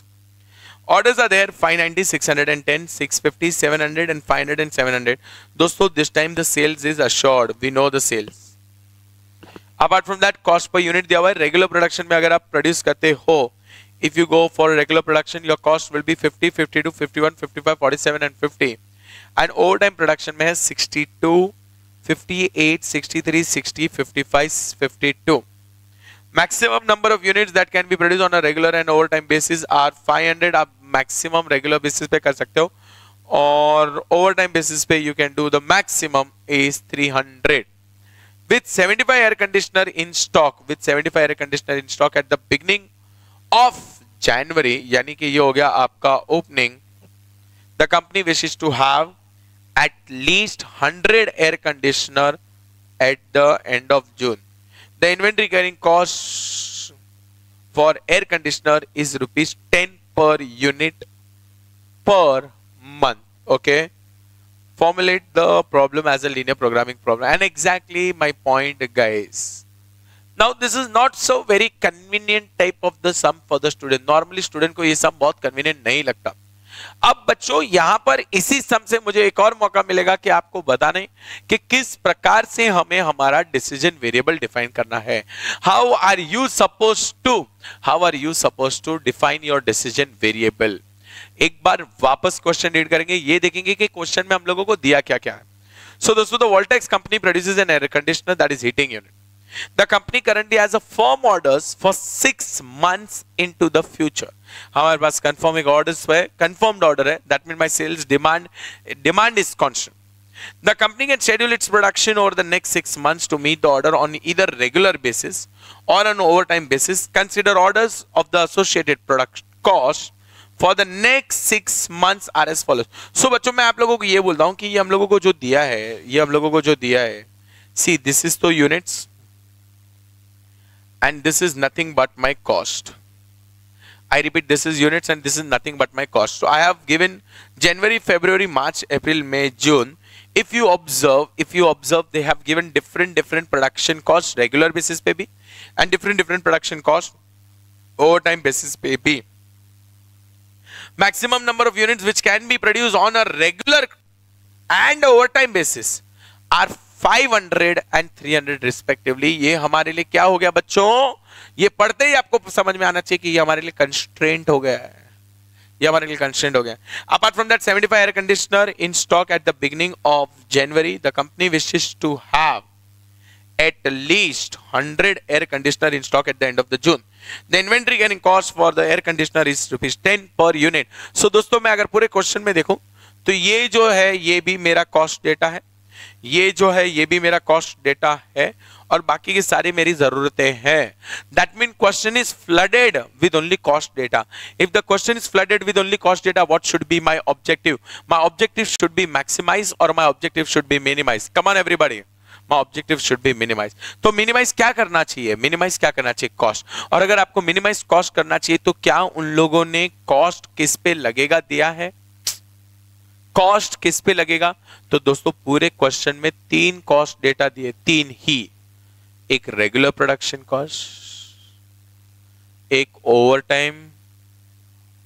Orders are there 590, 610, 650, 700 and 500 and 700. दोस्तों this time the sales is assured. We know the sales. Apart from that cost per unit दिया हुआ है। Regular production में अगर आप produce करते हो, if you go for regular production your cost will be 50, 52, 51, 55, 47 and 50. And overtime production में है 62, 58, 63, 60, 55, 52. Maximum number of units that can be produced on a regular and overtime basis are 500. आप maximum regular basis पे कर सकते हो और overtime basis पे you can do the maximum is 300. With 75 air conditioner in stock, at the beginning of January, यानी कि ये हो गया आपका opening, the company wishes to have at least 100 air conditioner at the end of June. The inventory carrying cost for air conditioner is rupees 10 per unit per month. Okay, formulate the problem as a linear programming problem. And exactly my point, guys. Now this is not so very convenient type of the sum for the student. Normally student को ये sum बहुत convenient नहीं लगता। अब बच्चों यहां पर इसी सम से मुझे एक और मौका मिलेगा कि आपको बताने कि किस प्रकार से हमें हमारा डिसीजन वेरिएबल डिफाइन करना है। How are you suppose to define your decision variable. एक बार वापस क्वेश्चन रीड करेंगे, ये देखेंगे कि क्वेश्चन में हम लोगों को दिया क्या क्या है। सो दोस्तों, the Voltex company produces an air conditioner that is heating unit. The company currently has a firm orders for 6 months into the future. हमारे पास confirming orders है, confirmed order है, that means my sales demand is constant. The company can schedule its production over the next 6 months to meet the order on either regular basis or an overtime basis. Consider orders of the associated product cost for the next 6 months are as follows. So बच्चों मैं आप लोगों को ये बोलता हूँ कि ये हम लोगों को जो दिया है, see this is the units and this is nothing but my cost. I repeat, this is units and this is nothing but my cost. So I have given January, February, March, April, May, June. If you observe, they have given different production costs regular basis पे भी and different production costs overtime basis पे भी. Maximum number of units which can be produced on a regular and overtime basis are 500 and 300 respectively. ये हमारे लिए क्या हो गया बच्चों? ये पढ़ते ही आपको समझ में आना चाहिए कि ये हमारे लिए कंस्ट्रेंट हो गया है, Apart from that, 75 air conditioner in stock at the beginning of January. The company wishes to have at least 100 air conditioner in stock at the end of the June. The inventory carrying cost for the air conditioner is rupees 10 per unit. So दोस्तों मैं अगर पूरे question में देखूं तो ये जो है ये भी मेरा कॉस्ट डेटा है, ये जो है ये भी मेरा कॉस्ट डेटा है और बाकी की सारी मेरी जरूरतें हैं. That means question is flooded with only cost data. If the question is flooded with only cost data, what should be my objective? My objective should be maximize or my objective should be minimize. Come on everybody. My objective should be minimize. तो minimize क्या करना चाहिए? Minimise क्या करना चाहिए? Cost. और अगर आपको मिनिमाइज कॉस्ट करना चाहिए तो क्या उन लोगों ने कॉस्ट किस पे लगेगा दिया है? कॉस्ट किस पे लगेगा? तो दोस्तों पूरे क्वेश्चन में 3 कॉस्ट डेटा दिए, 3 ही। एक रेगुलर प्रोडक्शन कॉस्ट, एक ओवर टाइम,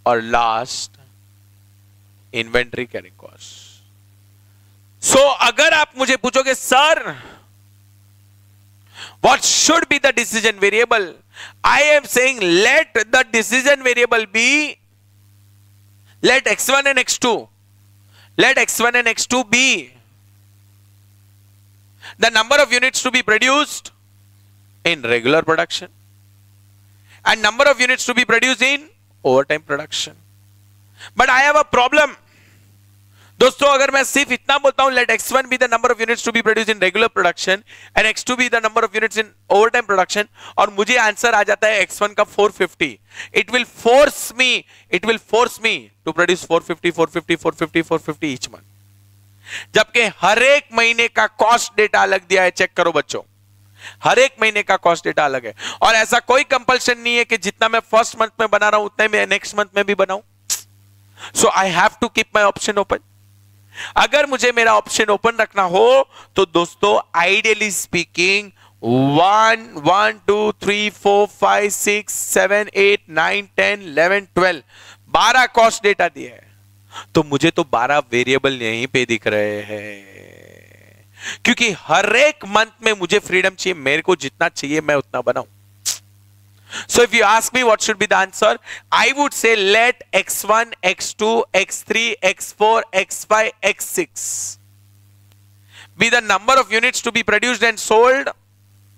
और last inventory carrying cost. So अगर आप मुझे पूछोगे sir what should be the decision variable, I am saying let the decision variable be, let x1 and x2, let x1 and x2 be the number of units to be produced in regular production and number of units to be produced in overtime production. But I have a problem. दोस्तों अगर मैं सिर्फ इतना बोलता हूं let x1 be the number of units to be produced in regular production and x2 be the number of units in overtime production, और मुझे answer आ जाता है x1 का 450, it will force me to produce 450 450 450 450 each month. जबकि हर एक महीने का cost data अलग दिया है। चेक करो बच्चों, हर एक महीने का कॉस्ट डेटा अलग है, और ऐसा कोई कंपल्शन नहीं है कि जितना मैं फर्स्ट मंथ में बना रहा हूं उतना ही मैं नेक्स्ट मंथ में भी बनाऊं। So I have to keep my option open. अगर मुझे मेरा ऑप्शन ओपन रखना हो तो दोस्तों आइडियली स्पीकिंग 1 1 2 3 4 5 6 7 8 9 10 11 12 12 कॉस्ट डेटा दिए है, तो मुझे तो 12 वेरिएबल यहीं पे दिख रहे हैं, क्योंकि हर एक मंथ में मुझे फ्रीडम चाहिए, मेरे को जितना चाहिए मैं उतना बनाऊं। So if you ask me what should be the answer, I would say let x1, x2, x3, x4, x5, x6 be the number of units to be produced and sold,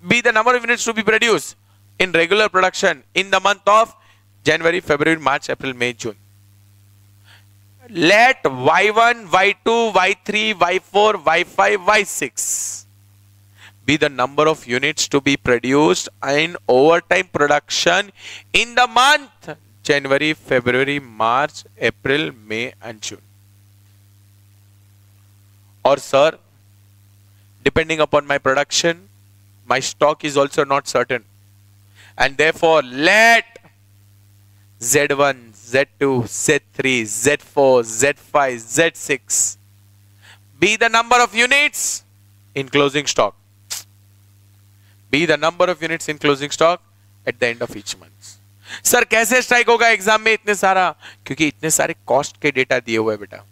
be the number of units to be produced in regular production in the month of January, February, March, April, May, June. Let y1, y2, y3, y4, y5, y6 be the number of units to be produced in overtime production in the month January, February, March, April, May and June. Or sir, depending upon my production, my stock is also not certain, and therefore let Z1, Z2, Z3, Z4, Z5, Z6 be the number of units in closing stock. Be the number of units in closing stock at the end of each month. Sir कैसे strike होगा exam में इतने सारा? क्योंकि इतने सारे cost के data दिए हुए बेटा।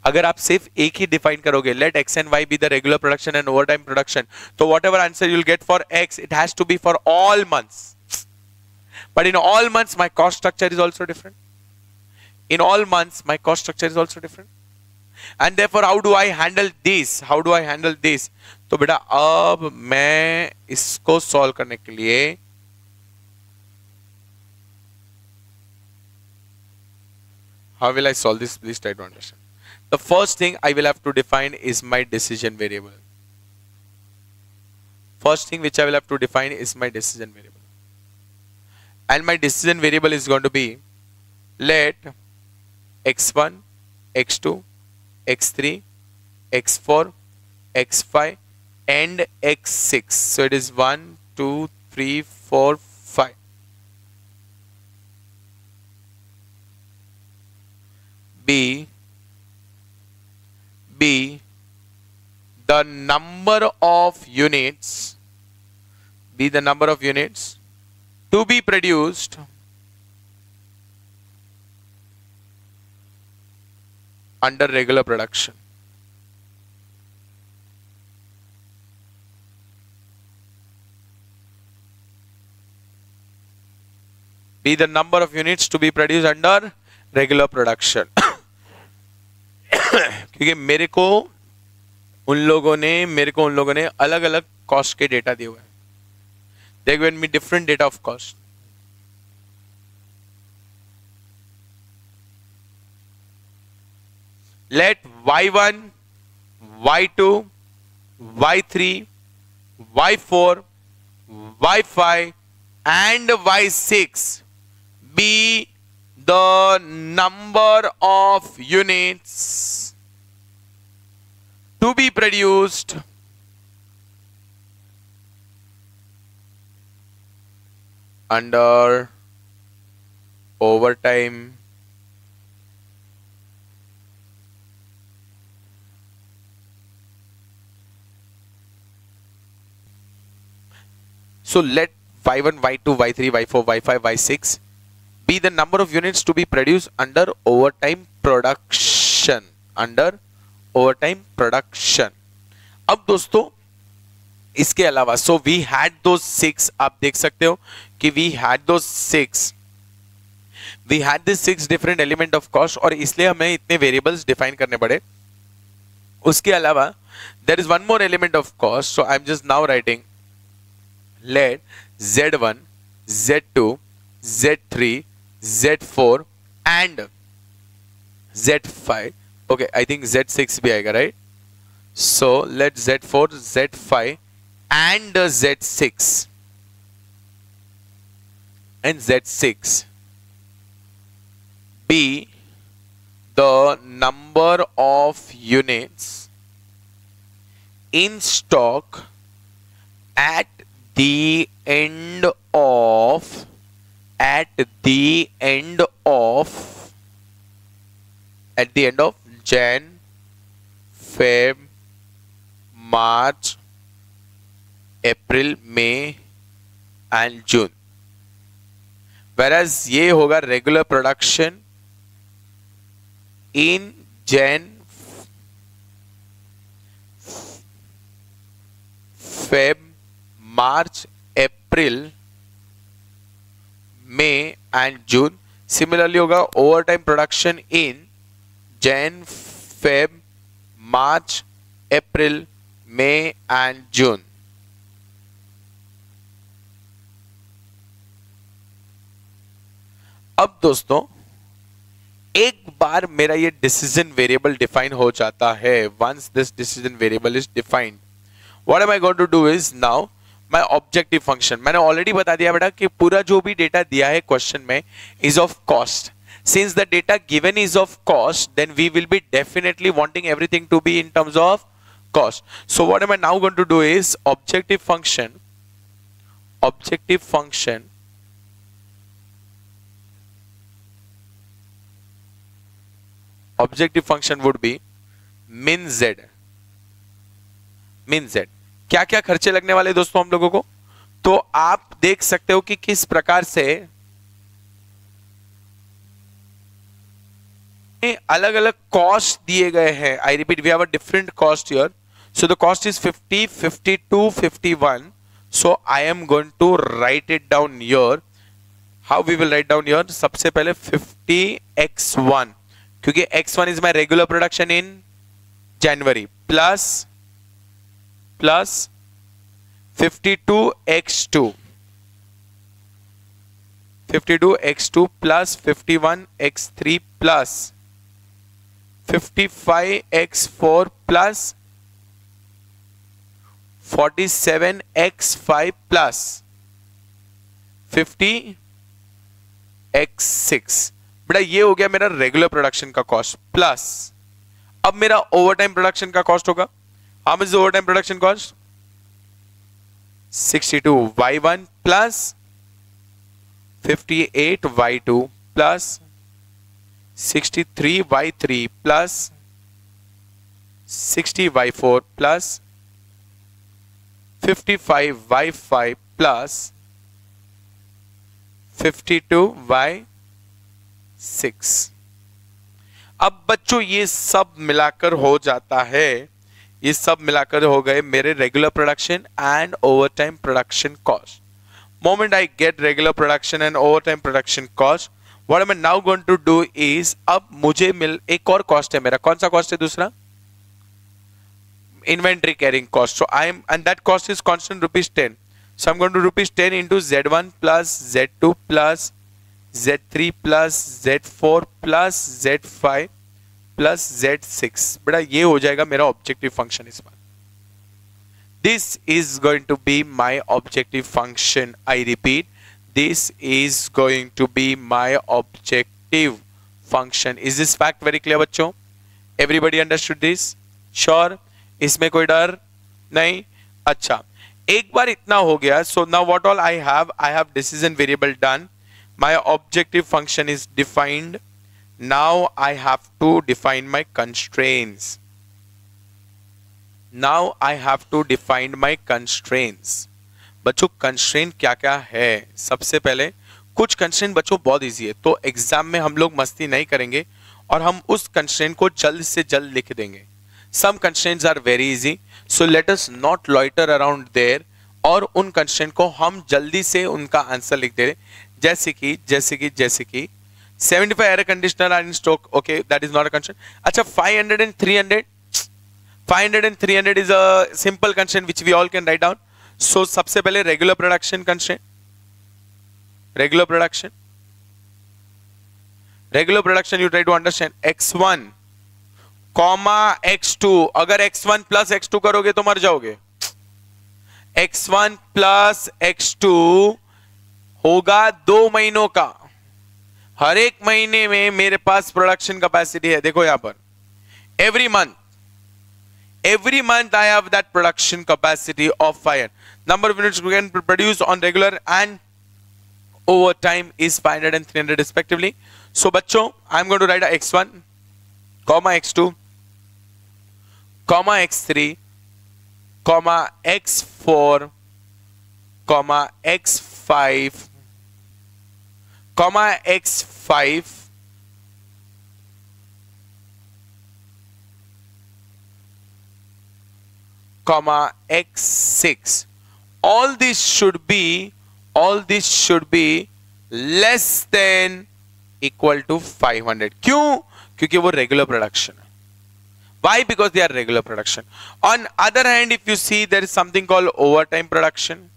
अगर आप सिर्फ एक ही डिफाइन करोगे let x and y be the regular production and overtime production, तो whatever answer you'll get for x it has to be for all months, but in all months my cost structure is also different, in all months my cost structure is also different, and therefore how do I handle this? तो बेटा अब मैं इसको solve करने के लिए how will I solve this? Please try to understand. The first thing I will have to define is my decision variable. First thing which I will have to define is my decision variable, and my decision variable is going to be let x1, x2, x3, x4, x5 and x6. So it is 1 2 3 4 5. Be the number of units, to be produced under regular production. Be the number of units to be produced under regular production. क्योंकि मेरे को उन लोगों ने अलग अलग cost के data दिए हुए हैं. They given me different data of cost. Let y1, y2, y3, y4, y5 and y6 be the number of units to be produced under overtime so let y1 y2 y3 y4 y5 y6 be the number of units to be produced under overtime production अब दोस्तों इसके अलावा so we had दो 6 आप देख सकते हो कि we had this 6 different element of cost और इसलिए हमें इतने वेरिएबल्स डिफाइन करने पड़े. उसके अलावा there is one more element of cost so I am just now writing let z1 z2 z3 z4 and z5 okay I think z6 भी आएगा right so let z4 z5 and z6 be the number of units in stock at the end of Jan, Feb, March, April, May and June. Whereas ये होगा regular production in Jan, Feb, March, April, May and June. Similarly होगा overtime production in Jan, Feb, March, April, May and June. अब दोस्तों एक बार मेरा ये decision variable define हो जाता है, once this decision variable is defined, what am I going to do is now my objective function. मैंने ऑलरेडी बता दिया बेटा कि पूरा जो भी डेटा दिया है क्वेश्चन में is of cost. Since the data given is of cost, then we will be definitely wanting everything to be in terms of cost. So what am I now going to do is objective function would be min z. क्या क्या खर्चे लगने वाले दोस्तों हम लोगों को, तो आप देख सकते हो कि किस प्रकार से अलग अलग कॉस्ट दिए गए हैं. I repeat, we have a different cost here. So the cost is 50, 52, 51. So I am going to write it down here. How we will write down here? सबसे पहले 50x1, क्योंकि x1 is my regular production in January, plus 52x2 plus 51x3 plus 55x4 plus 47x5 plus 50x6. बेटा ये हो गया मेरा regular production का cost. Plus अब मेरा ओवरटाइम प्रोडक्शन का कॉस्ट होगा. How much is the overtime production cost? 62y1 plus 58y2 plus 63y3 plus 60y4 plus 55y5 plus 52y6. अब बच्चों ये सब मिलाकर हो जाता है, ये सब मिलाकर हो गए मेरे regular production and overtime production cost. Moment I get regular production and overtime production cost, what I am now going to do is, अब मुझे एक और कॉस्ट है मेरा. कौन सा कॉस्ट है दूसरा? Inventory carrying cost. So I am and that cost is constant ₹10. So I am going to ₹10 into Z1 plus Z2 plus Z3 plus Z4 plus Z5 plus Z6. बेटा ये हो जाएगा मेरा ऑब्जेक्टिव फंक्शन इस बार. This is going to be my objective function. I repeat, this is going to be my objective function. Is this fact very clear बच्चों? Everybody understood this? Sure? इसमें कोई डर नहीं? अच्छा, एक बार इतना हो गया. So now what all I have decision variable done. My objective function is defined. Now I have to define my constraints. Now I have to define my constraints. बच्चों कंस्ट्रेंट क्या क्या है? सबसे पहले कुछ कंस्ट्रेंट बच्चों बहुत इजी है, तो एग्जाम में हम लोग मस्ती नहीं करेंगे और हम उस कंस्ट्रेंट को जल्द से जल्द लिख देंगे. Some constraints are very easy, so let us not loiter around there, और उन कंस्ट्रेंट को हम जल्दी से उनका आंसर लिख दे. जैसे कि 75 air conditioner are in stock. Okay, that is not a constraint. अच्छा, 500 and 300. 500 and 300 is a simple constraint which we all can write down. So सबसे पहले regular production constraint. Regular production you try to understand. x1 comma x2. अगर x1 plus x2 करोगे तो मर जाओगे. x1 plus x2 होगा 2 महीनों का. हर एक महीने में मेरे पास प्रोडक्शन कैपेसिटी है. देखो यहां पर every month I have that production capacity of fire. Number of units we can produce on regular and overtime is 500 and 300 respectively. So बच्चों, I'm going to write a x1 comma x2 comma x3 comma x4 comma x5 comma x5 comma x6. all this should be less than equal to 500. क्यों? क्योंकि वो regular production है. Why? Because they are regular production. On other hand, if you see, there is something called overtime production.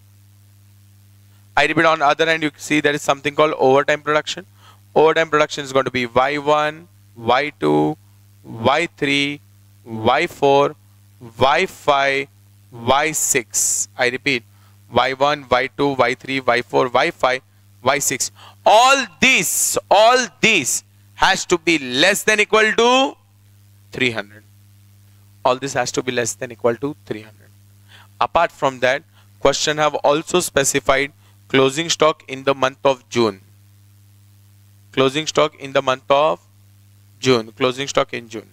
I repeat, on other hand, you see there is something called overtime production. Overtime production is going to be y1, y2, y3, y4, y5, y6. I repeat, y1, y2, y3, y4, y5, y6. All these has to be less than equal to 300. All this has to be less than equal to 300. Apart from that, question have also specified closing stock in the month of June. Closing stock in the month of June. Closing stock in June.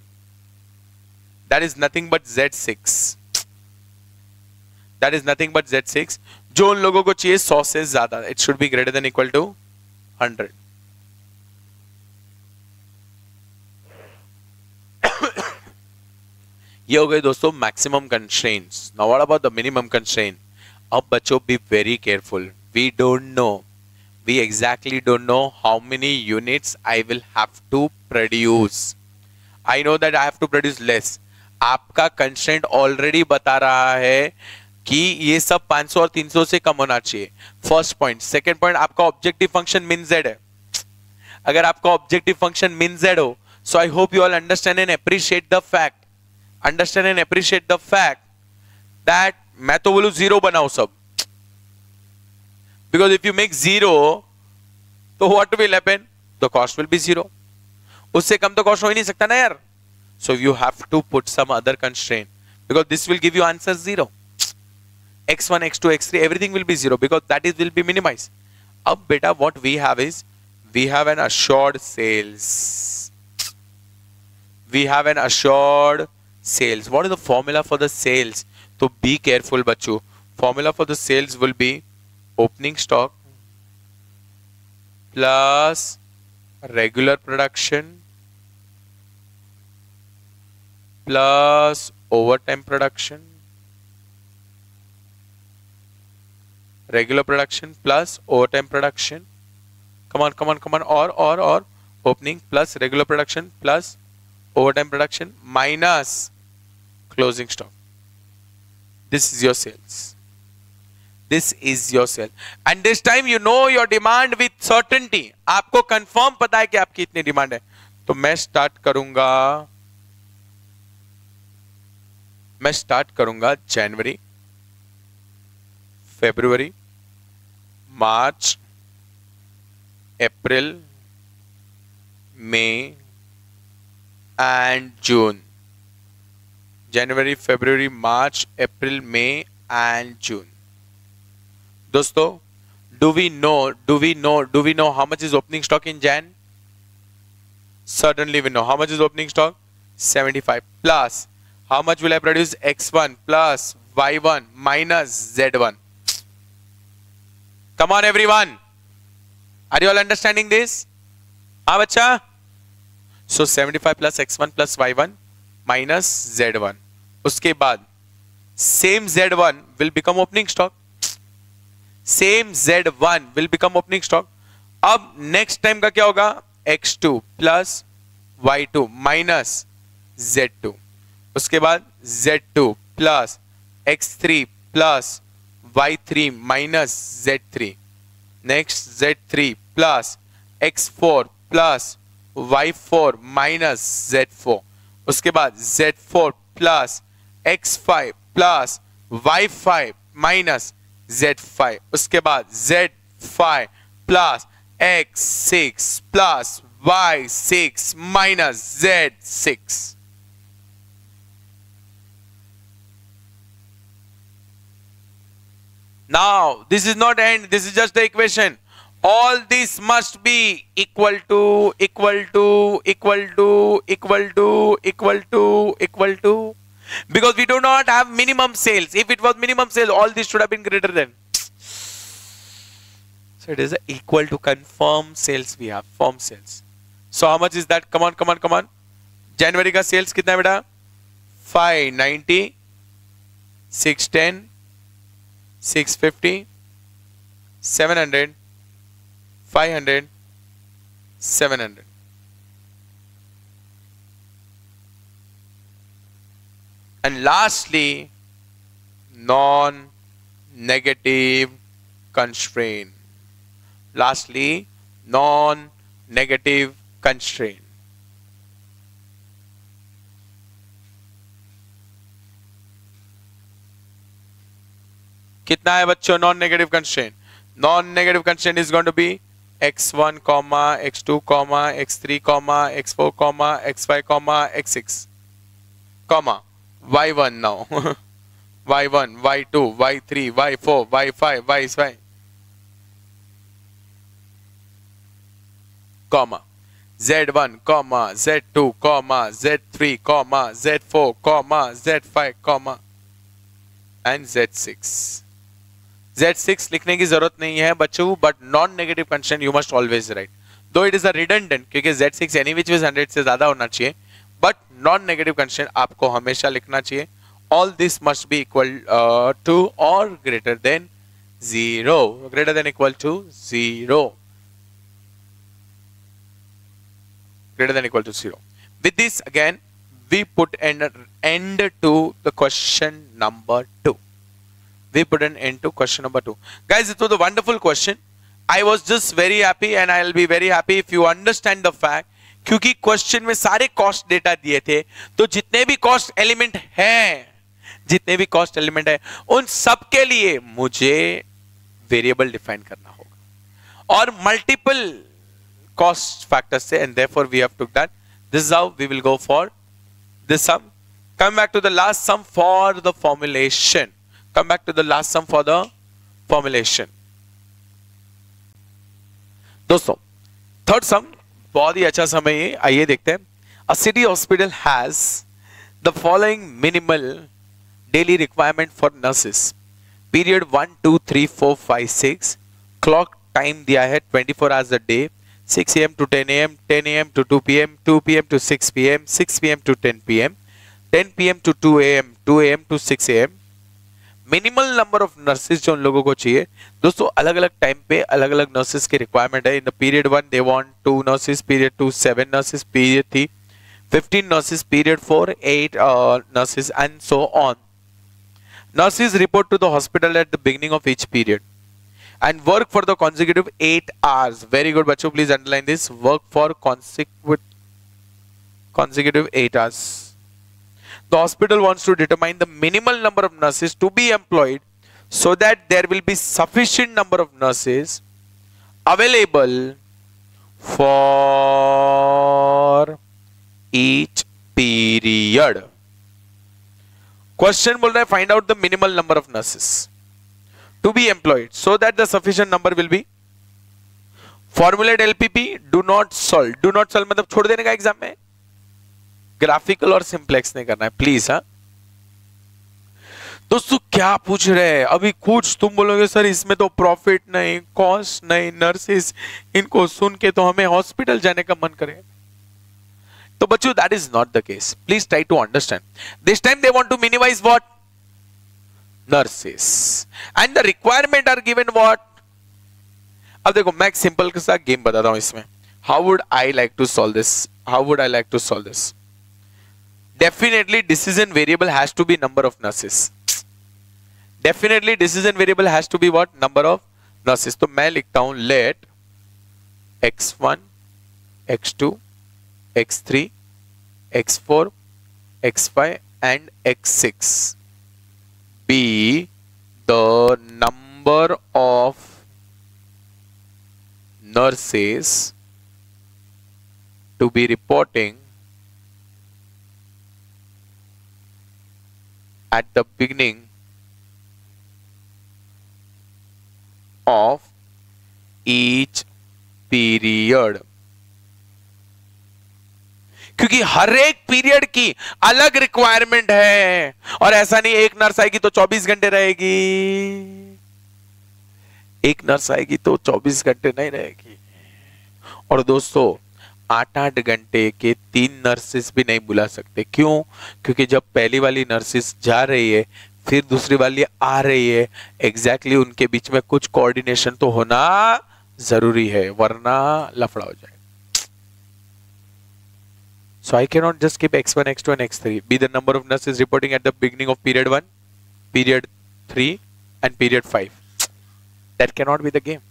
That is nothing but Z6. That is nothing but Z6. जो उन लोगों को चाहिए 100 से ज्यादा. It should be greater than equal to 100. ये हो गए दोस्तों maximum constraints. Now what about the minimum constraint? अब बच्चों be very careful. We don't know, we exactly don't know how many units I will have to produce. I know that I have to produce less. आपका constraint already बता रहा है कि ये सब 500 और 300 से कम होना चाहिए. First point. सेकंड पॉइंट, आपका ऑब्जेक्टिव फंक्शन मिन जेड है. अगर आपका ऑब्जेक्टिव फंक्शन मिन जेड हो, so I hope you all understand and appreciate the fact. Understand and appreciate the fact that मैं तो बोलूं जीरो बनाओ सब. Because if you make zero, तो what will happen? The cost will be zero. उससे कम तो कॉस्ट हो ही नहीं सकता ना यार. So you have to put some other constraint because this will give you answer zero. x1, x2, x3, everything will be zero because that is will be minimized. अब बेटा what we have is we have an assured sales. We have an assured sales. What is the formula for the sales? So be careful बच्चों. Formula for the sales will be opening stock plus regular production plus overtime production. Regular production plus overtime production. Come on. Or opening plus regular production plus overtime production minus closing stock. This is your sales. This is your sale. And this time you know your demand with certainty. आपको confirm पता है कि आपकी इतनी demand है. तो मैं start करूंगा जनवरी, February, March, April, May and June. January, February, March, April, May and June. दोस्तों, do we know how much is opening stock in Jan? Certainly we know. How much is opening stock? 75 plus how much will I produce? X1 plus Y1 minus Z1. Come on everyone. Are you all understanding this? हाँ बच्चा? So 75 plus X1 plus Y1 minus Z1. उसके बाद same Z1 will become opening stock. Same Z1 will become opening stock. अब next time का क्या होगा? X2 plus Y2 minus Z2. उसके बाद Z2 plus X3 plus Y3 minus Z3. Next Z3 plus X4 plus Y4 minus Z4. उसके बाद Z4 plus X5 plus Y5 minus Z5. उसके बाद Z5 plus X6 plus Y6 minus Z6. Now, this is not end, this is just the equation. All this must be equal to, because we do not have minimum sales. If it was minimum sales, all this should have been greater than. So it is equal to confirmed sales we have, firm sales. So how much is that? Come on. January का sales कितना है बेटा? 590, 610, 650, 700, 500, 700. And lastly, non-negative constraint. Lastly, non-negative constraint. कितना है बच्चों non negative constraint? Non negative constraint is going to be x1, x2, x3, x4, x5, x6, y1 now. y1, y2, y3, y4, y5, y6, z1, z2, z3, z4, z5, and z6. Z6 लिखने की जरूरत नहीं है बच्चों, but non negative constraint you must always right, दो it is a redundant क्योंकि Z6 any which is 100 से ज्यादा होना चाहिए, बट नॉन नेगेटिव कंस्ट्रेंट आपको हमेशा लिखना चाहिए. All this must be equal to और greater than 0, greater than equal to 0, greater than equal to 0. With this again we put an end to the question number 2. We put an end to question number 2. Guys, it was a wonderful question. I was just very happy and I'll be very happy if you understand the fact, क्योंकि question में सारे cost data दिए थे, तो जितने भी cost element है उन सब के लिए मुझे वेरिएबल डिफाइन करना होगा और multiple cost factors say, and therefore we have took that. This is how we will go for this sum. Come back to the last sum for the formulation. दोस्तों थर्ड सम बहुत ही अच्छा सम है ये, आइए देखते हैं. A city hospital has the following minimal daily requirement for nurses. Period 1, 2, 3, 4, 5, 6. Clock time दिया है 24 hours a day. 6 AM to 10 AM, 10 AM to 2 PM, 2 PM to 6 PM, 6 PM to 10 PM, 10 PM to 2 AM, 2 AM to 6 AM. Minimal number of nurses जो उन लोगों को चाहिए दोस्तों, अलग अलग टाइम पे अलग अलग नर्सेज की रिक्वायरमेंट है. In the period 1 they want 2 nurses, period 2 7 nurses, period 3 15 nurses, period 4 8 nurses, and so on. Nurses report to the hospital at the beginning of each period and work for the consecutive 8 hours. Very good bachcho, please underline this, work for consecutive 8 hours. The hospital wants to determine the minimal number of nurses to be employed so that there will be sufficient number of nurses available for each period. Question बोल रहा है find out the minimal number of nurses to be employed so that the sufficient number will be formulate LPP. Do not solve मतलब छोड़ देने का exam में, graphical और simplex नहीं करना है प्लीज। हाँ दोस्तों क्या पूछ रहे हैं अभी, कुछ तुम बोलोगे सर इसमें तो प्रॉफिट नहीं, कॉस्ट नहीं, नर्सेस, इनको सुन के तो हमें हॉस्पिटल जाने का मन करे। तो बच्चों that is not the case, please try to understand. This time they want to minimize what, nurses, and the requirement are given what. अब देखो मैं एक सिंपल सा गेम बताता हूं इसमें। How would I like to solve this, how would I like to solve this? Definitely decision variable has to be number of nurses, definitely decision variable has to be what, number of nurses. तो मैं लिखता हूं let x1 x2 x3 x4 x5 and x6 be the number of nurses to be reporting at the beginning of each period। क्योंकि हर एक period की अलग requirement है, और ऐसा नहीं एक नर्स आएगी तो 24 घंटे रहेगी, एक नर्स आएगी तो 24 घंटे नहीं रहेगी। और दोस्तों 8-8 घंटे के 3 नर्सेस भी नहीं बुला सकते। क्यों? क्योंकि जब पहली वाली नर्सेस जा रही है फिर दूसरी वाली आ रही है, एग्जैक्टली उनके बीच में कुछ कोऑर्डिनेशन तो होना जरूरी है, वरना लफड़ा हो जाए। So I cannot just keep x1, x2 and x3 be the number of nurses reporting at the beginning of period 1, period 3 and period 5. That cannot be the game.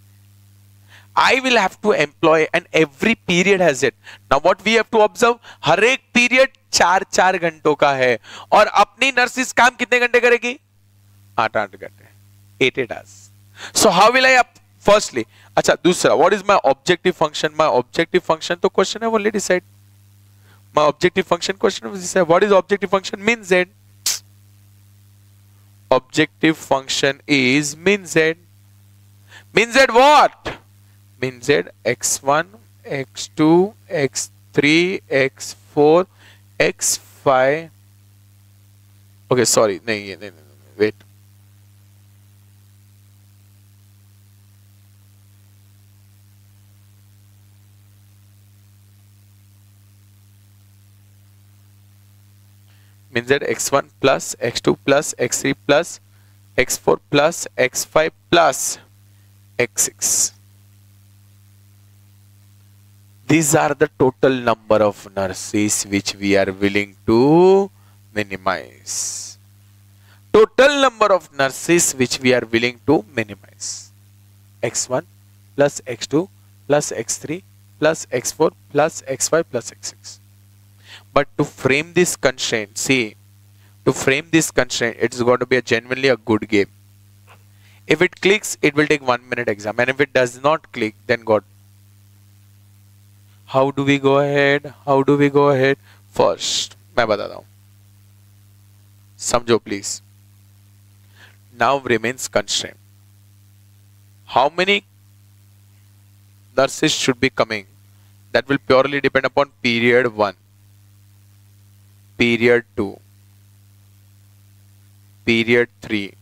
I will have to employ, and every period has it. Now what we have to observe, हर एक period 4-4 घंटों का है, और अपनी nurses काम कितने घंटे करेगी? 8-8 घंटे, 8 hours. So how will I firstly, अच्छा दूसरा, what is my objective function? My objective function तो question है already said. My objective function question was this, what is objective function? Min z. Objective function is min z. Min z what? Min z x1 x2 x3 x4 x5. Okay, sorry, नहीं, wait. Means that x1 plus x2 plus x3 plus x4 plus x5 plus x6. These are the total number of nurses which we are willing to minimize. Total number of nurses which we are willing to minimize. x1 plus x2 plus x3 plus x4 plus x5 plus x6. But to frame this constraint, see, to frame this constraint, it's going to be genuinely a good game. If it clicks, it will take 1 minute exam, and if it does not click, then God. How do we go ahead? How do we go ahead? First, मैं बताता हूँ. समझो please. Now remains constraint. How many nurses should be coming? That will purely depend upon period 1. Period 2, period 3,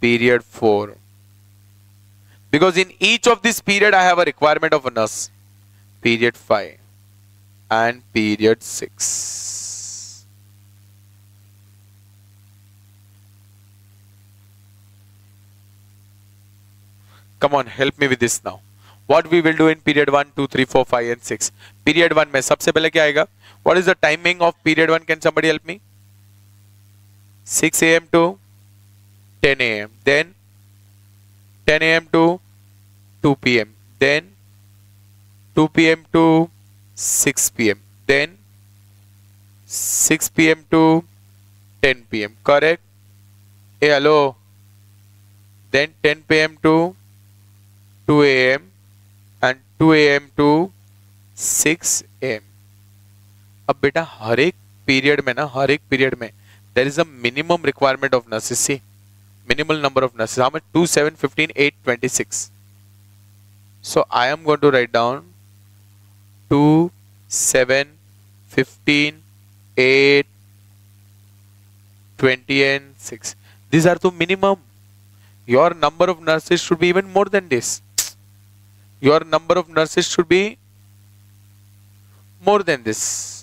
period 4. Because in each of this period I have a requirement of a nurse. Period 5 and period 6. Come on, help me with this now. What we will do in period 1, 2, 3, 4, 5 and 6. Period 1 में सबसे पहले क्या आएगा? What is the timing of period 1? Can somebody help me? 6 a.m. to 10 a.m. Then 10 a.m. to 2 p.m. Then 2 p.m. to 6 p.m. Then 6 p.m. to 10 p.m. Correct? Hey, hello. Then 10 p.m. to 2 a.m. and 2 a.m. to 6 a.m. अब बेटा हर एक period में ना, हर एक period में there is a minimum requirement of nurses. See, minimal number of nurses. How much? 2, 7, 15, 8, 26. So I am going to write down 2, 7, 15, 8, 20 and 6. These are the minimum. Your number of nurses should be even more than this. Your number of nurses should be more than this.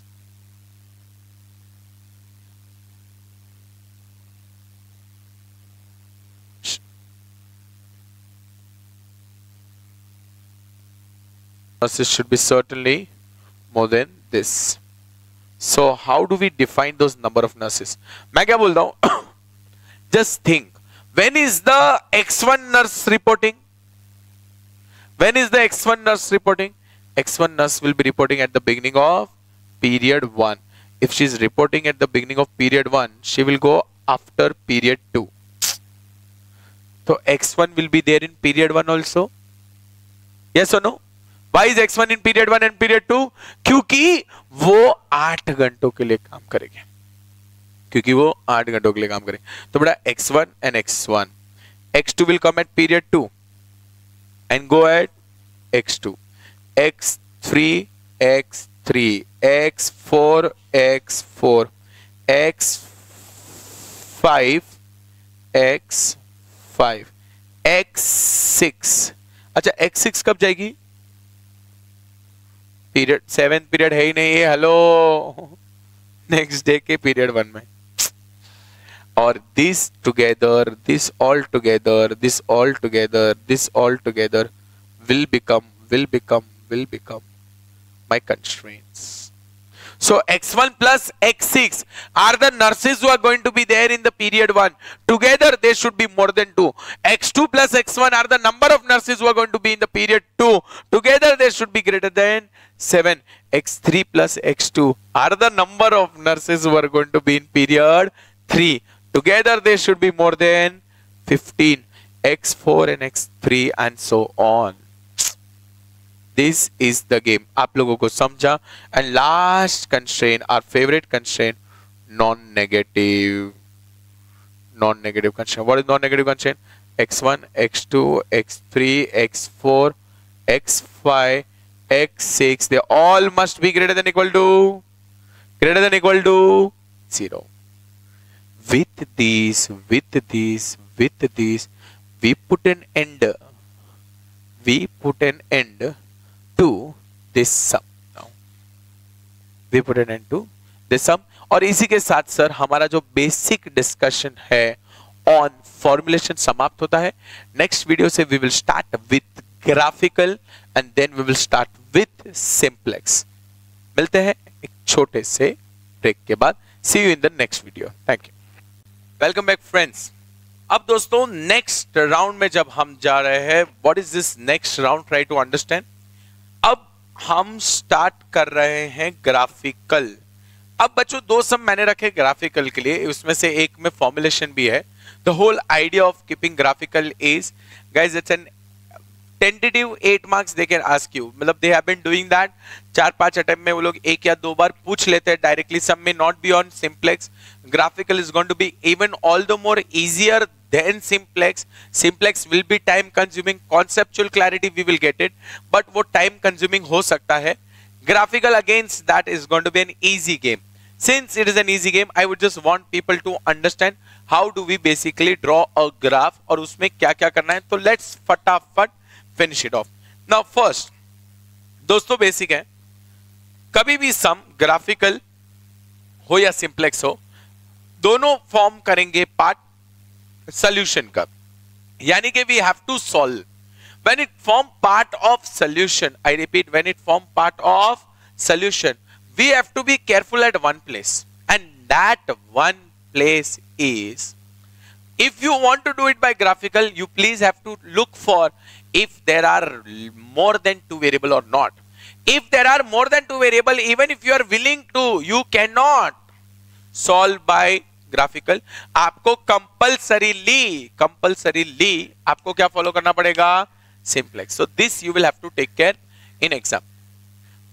Nurses should be certainly more than this. So how do we define those number of nurses? मैं क्या बोलता हूं? Just think. When is the X1 nurse reporting? When is the X1 nurse reporting? X1 nurse will be reporting at the beginning of period 1. If she is reporting at the beginning of period 1, she will go after period 2. So X1 will be there in period 1 also. Yes or no? Why is X1 in period 1 and period 2? क्योंकि वो 8 घंटों के लिए काम करेंगे. क्योंकि वो 8 घंटों के लिए काम करेंगे. तो बड़ा X1 and X1. X2 will come at period 2 and go at X2. X3, X3, X4, X4, X5, X5, X6. अच्छा X6 कब जाएगी? पीरियड 7 पीरियड है ही नहीं है. हेलो, नेक्स्ट डे के पीरियड 1 में. और this together, this all together, this all together, this all together will become my constraints. So X1 plus X6 are the nurses who are going to be there in the period 1. Together they should be more than 2. X2 plus X1 are the number of nurses who are going to be in the period 2. Together they should be greater than 7. X3 plus X2 are the number of nurses who are going to be in period 3. Together they should be more than 15. X4 and X3 and so on. This is the game. आप लोगों को समझा? And last constraint, our favorite constraint, non-negative. Non-negative constraint. What is non-negative constraint? X1, X2, X3, X4, X5, X6. They all must be greater than equal to 0. With these, we put an end. To this sum. Now we put an end to this sum. और इसी के साथ sir हमारा जो basic discussion है on formulation समाप्त होता है. नेक्स्ट वीडियो से we will start with graphical and then we will start with simplex. मिलते हैं एक छोटे से ब्रेक के बाद. See you in the next video. Thank you. Welcome back friends. अब दोस्तों नेक्स्ट राउंड में जब हम जा रहे हैं, what is this next round? Try to understand. अब हम स्टार्ट कर रहे हैं ग्राफिकल. अब बच्चों 2 सम मैंने रखे ग्राफिकल के लिए, उसमें से एक में फॉर्मुलेशन भी है. The whole idea of keeping graphical is guys it's an tentative 8 marks they can ask you. मतलब they have been doing that. 4-5 attempt में वो लोग 1 या 2 बार पूछ लेते हैं डायरेक्टली. सम में not be on simplex. Graphical is going to be even all the more easier than simplex. Simplex will be time consuming. Conceptual clarity we will get it, but वो time consuming हो सकता है. Graphical against that is going to be an easy game. Since it is an easy game, I would just want people to understand how do we basically draw a graph और उसमें क्या क्या करना है. तो let's फटाफट finish it off. Now first दोस्तों basic है, कभी भी सम ग्राफिकल हो या सिंप्लेक्स हो, दोनों फॉर्म करेंगे पार्ट सॉल्यूशन का. यानी कि we have to solve. When it form part of solution, I repeat, when it form part of solution, we have to be careful at one place, and that one place is, if you want to do it by graphical, you please have to look for if there are more than 2 variable or not. If there are more than 2 variable, even if you are willing to, you cannot solve by graphical. आपको compulsorily आपको क्या follow करना पड़ेगा? Simplex. So this you will have to take care in exam.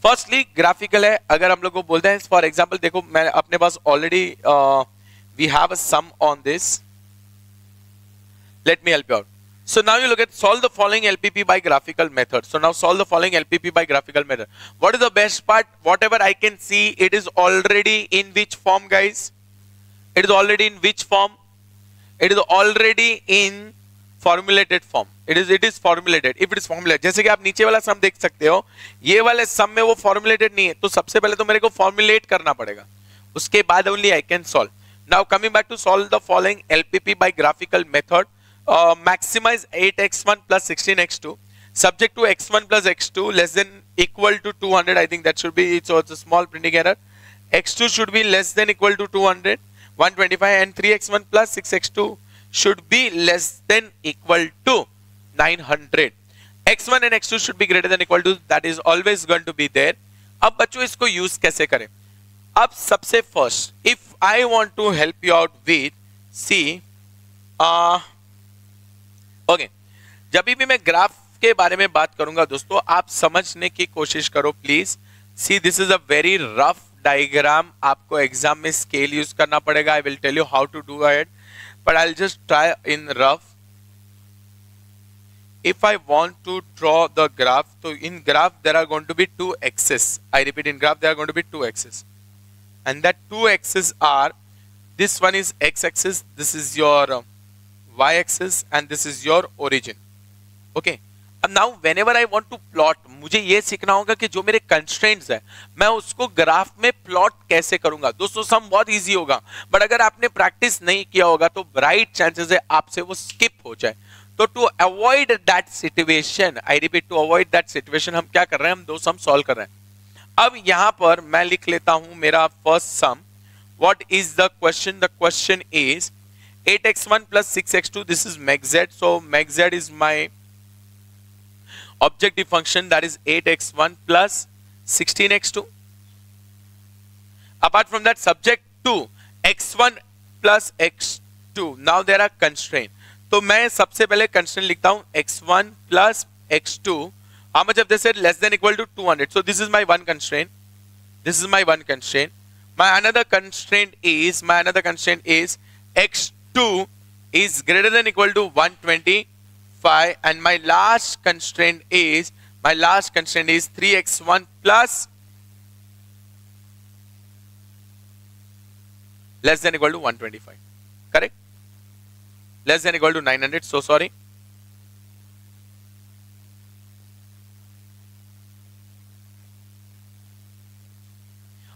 Firstly graphical है. अगर हम लोग को बोलते हैं फॉर एग्जांपल, देखो मैं अपने पास already we have a sum on this. Let me help you out. So now you look at solve the following LPP by graphical method. So now solve the following LPP by graphical method. What is the best part? Whatever I can see, it is already in which form, guys? It is already in which form? It is already in formulated form. It is formulated. If it is formulated, जैसे कि आप नीचे वाला सम देख सकते हो, ये वाले सम में वो formulated नहीं है, तो सबसे पहले तो मेरे को formulate करना पड़ेगा, उसके बाद only I can solve. Now coming back to solve the following LPP by graphical method. Maximize 8x1 plus 16x2 subject to x1 plus x2 less than equal to 200. I think that should be it. So it's a small printing error. X2 should be less than equal to 200, 125, and 3x1 plus 6x2 should be less than equal to 900. x1 and x2 should be greater than equal to, that is always going to be there. अब बच्चों इसको use कैसे करें? अब सबसे first, if I want to help you out with see okay, जब भी मैं ग्राफ के बारे में बात करूंगा दोस्तों, आप समझने की कोशिश करो please. See this is a very rough diagram. आपको एग्जाम में स्केल यूज करना पड़ेगा. I will tell you how to do it, but I will just try in rough. If I want to draw the graph, so in graph there are going to be two axes. I repeat, in graph there are going to be two axes, and that two axes are, this one is x-axis, this is your y-axis, and this is your origin. Okay. अब now whenever I want to plot, मुझे ये सीखना होगा कि जो मेरे constraints है, मैं उसको ग्राफ में प्लॉट कैसे करूंगा. दोस्तों सम बहुत इजी होगा, बट अगर आपने प्रैक्टिस नहीं किया होगा तो राइट चांसेस है आपसे वो स्किप हो जाए. तो to avoid that situation, I repeat, to avoid that situation हम क्या कर रहे हैं, हम दो सम सॉल्व कर रहे हैं. अब यहां पर मैं लिख लेता हूं मेरा first sum. What is the question? The question is 8x1 plus 6x2. this is max z, so max z is my objective function, that is 8x1 plus 16x2. apart from that, subject to x1 plus x2, now there are constraints. तो मैं सबसे पहले constraint लिखता हूं x1 plus x2. how much of this is less than equal to 200? so this is my one constraint, this is my one constraint. my another constraint is x2 is greater than equal to 125, and my last constraint is 3x1 plus less than equal to 125. correct? less than equal to 900. so sorry.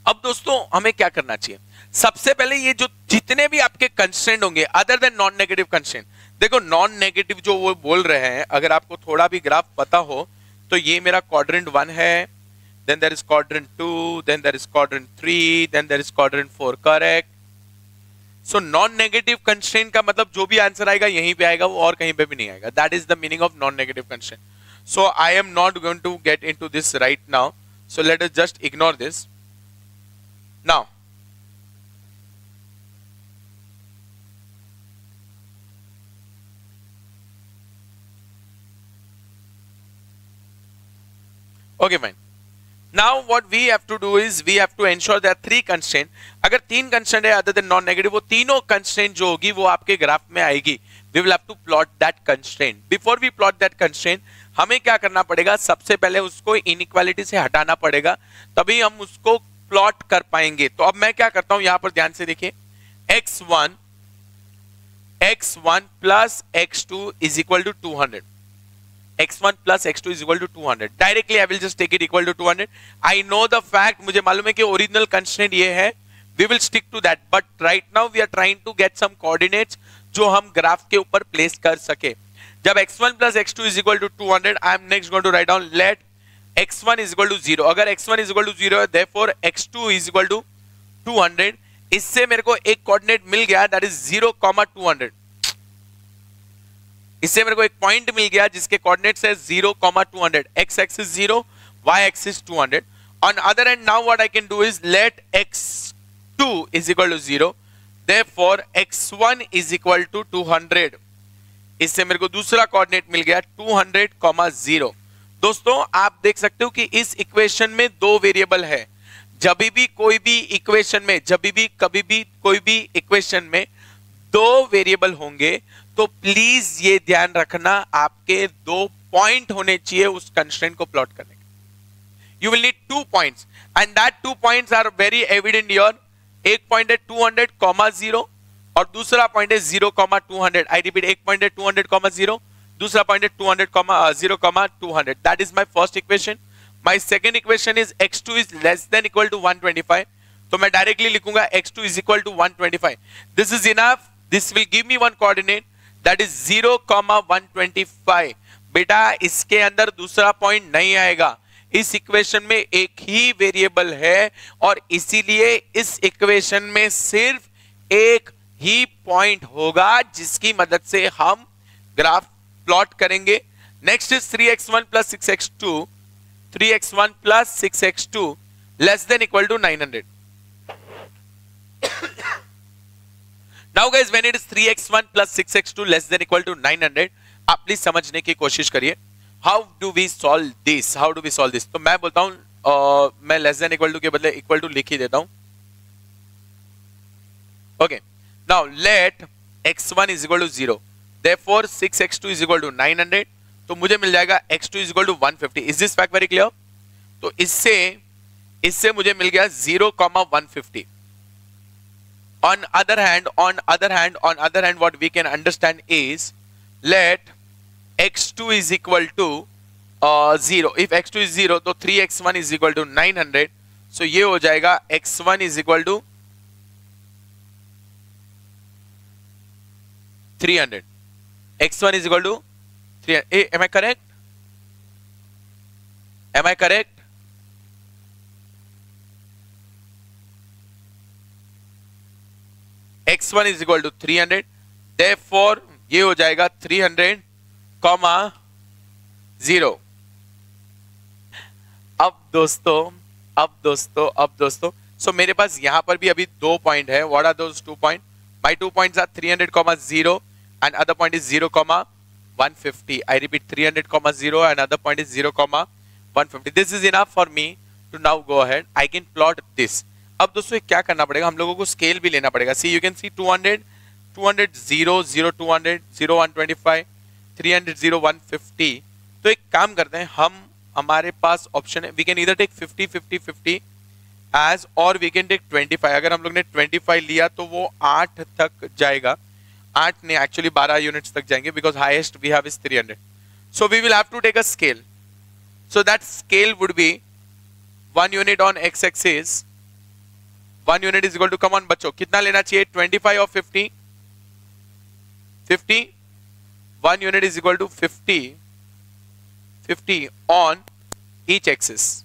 अब दोस्तों हमें क्या करना चाहिए? सबसे पहले ये जो जितने भी आपके कंस्ट्रेंट होंगे other than non negative constraint, देखो नॉन नेगेटिव जो वो बोल रहे हैं, अगर आपको थोड़ा भी ग्राफ पता हो तो ये मेरा क्वाड्रेंट 1 है, then there is quadrant 2, then there is quadrant 3, then there is quadrant 4. Correct. So non negative constraint का मतलब जो भी आंसर आएगा यहीं पे आएगा, वो और कहीं पे भी नहीं आएगा. That is the meaning of non negative constraint. So I am not going to get into this right now, so let us just ignore this now. okay fine. now what we have to do is we have to ensure there are three constraint. अगर तीन constraint है other than non negative, वो तीनों constraint जो होगी वो आपके graph में आएगी. we will have to plot that constraint. before we plot that constraint, हमें क्या करना पड़ेगा? सबसे पहले उसको inequality से हटाना पड़ेगा, तभी हम उसको प्लॉट कर पाएंगे. तो अब मैं क्या करता हूं, यहां पर ध्यान से देखिए, x1 plus x2 is equal to 200. x1 plus x2 is equal to 200. Directly I will just take it equal to 200. I know the fact, मुझे मालूम है कि ओरिजिनल कंस्ट्रेंट ये है. We will stick to that. But right now we are trying to get some coordinates जो हम graph के ऊपर प्लेस कर सके. जब x1 plus x2 is equal to 200, I am next going to write down let x1 is equal to 0. अगर x1 is equal to 0 है, therefore x2 is equal to 200. इससे मेरे को एक कोऑर्डिनेट मिल गया, that is 0,200. इससे मेरे को एक पॉइंट मिल गया जिसके कोऑर्डिनेट्स है 0,200. x axis 0, y axis 200. On other hand, now what I can do is let x2 is equal to 0. Therefore x1 is equal to 200. इससे मेरे को दूसरा कोऑर्डिनेट मिल गया 200,0. दोस्तों आप देख सकते हो कि इस इक्वेशन में दो वेरिएबल है. जब भी कोई भी इक्वेशन में, जब भी कभी भी कोई भी इक्वेशन में दो वेरिएबल होंगे तो प्लीज ये ध्यान रखना आपके दो पॉइंट होने चाहिए उस कंस्ट्रेंट को प्लॉट करने के। You will need 2 points and that 2 points are very evident here. एक पॉइंट है 200, 0 और दूसरा पॉइंट है 0, 200. I repeat, एक पॉइंट है 200, 0, दूसरा पॉइंट है 200, 0, 200. That is my first equation. My second equation is x2 is less than equal to 125. तो मैं डायरेक्टली लिखूंगा x2 is equal to 125. This is enough. This will give me one coordinate that is 0, 125. बेटा इसके अंदर दूसरा point नहीं आएगा, इस इक्वेशन में एक ही वेरिएबल है और इसीलिए इस इक्वेशन में सिर्फ एक ही पॉइंट होगा जिसकी मदद से हम ग्राफ प्लॉट करेंगे। Next is 3x1 plus 6x2, 3x1 plus 6x2 less than equal to 900. Now guys, when it is 3x1 plus 6x2 less than equal to 900, आप प्लीज समझने की कोशिश करिए। How do we solve this, how do we solve this. तो मैं बोलता हूं मैं लेस देन इक्वल टू के बदले इक्वल टू लिख ही देता हूं। Okay, now let x1 is equal to 0, therefore 6x2 is equal to 900, तो मुझे मिल जाएगा x2 is equal to 150। Is this fact very clear? तो इससे मुझे मिल गया 0, 150। on other hand what we can understand is let x2 is equal to 0. if x2 is 0 तो 3x1 is equal to 900. so ये हो जाएगा x1 is equal to 300. x1 is equal to 300. am I correct? am I correct? x1 is equal to 300, therefore ये हो जाएगा 300, 0. अब दोस्तों सो मेरे पास यहां पर भी अभी दो पॉइंट है। What are those 2 point? My 2 points are 300, 0 and other point is 0, 150. I repeat, 300, 0 and other point is 0, 150. This is enough for me to now go ahead. I can plot this. अब दोस्तों क्या करना पड़ेगा, हम लोगों को scale भी लेना पड़ेगा। सी यू कैन सी 200, 200, 0, 0, 200, 0, 125, 300, 0, 150. तो एक काम करते हैं, हमारे पास ऑप्शन है, we can either take 50, 50, 50 as और वी कैन टेक 25। अगर हम लोग ने 25 लिया तो वो 8 तक जाएगा, 8 ने एक्चुअली 12 यूनिट्स तक जाएंगे because highest we have is 300. So we will have to take a scale. So that scale would be 1 unit on x axis. 1 unit is equal to, come on बच्चों, कितना लेना चाहिए? 25 और 50? 50. 1 unit is equal to 50 on each axis.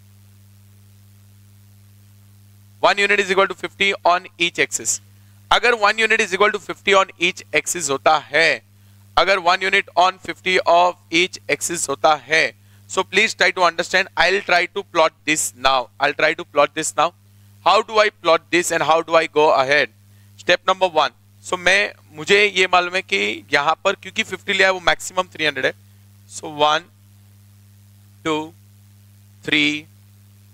1 unit is equal to 50 on each axis. अगर 1 unit is equal to 50 on each axis होता है, अगर 1 unit on 50 of each axis होता है, so please try to understand. I'll try to plot this now. How do I plot this and how do I go ahead? Step number 1. So मुझे ये मालूम है कि यहां पर क्योंकि 50 लिया है वो मैक्सिमम 300 है. So 1, 2, 3,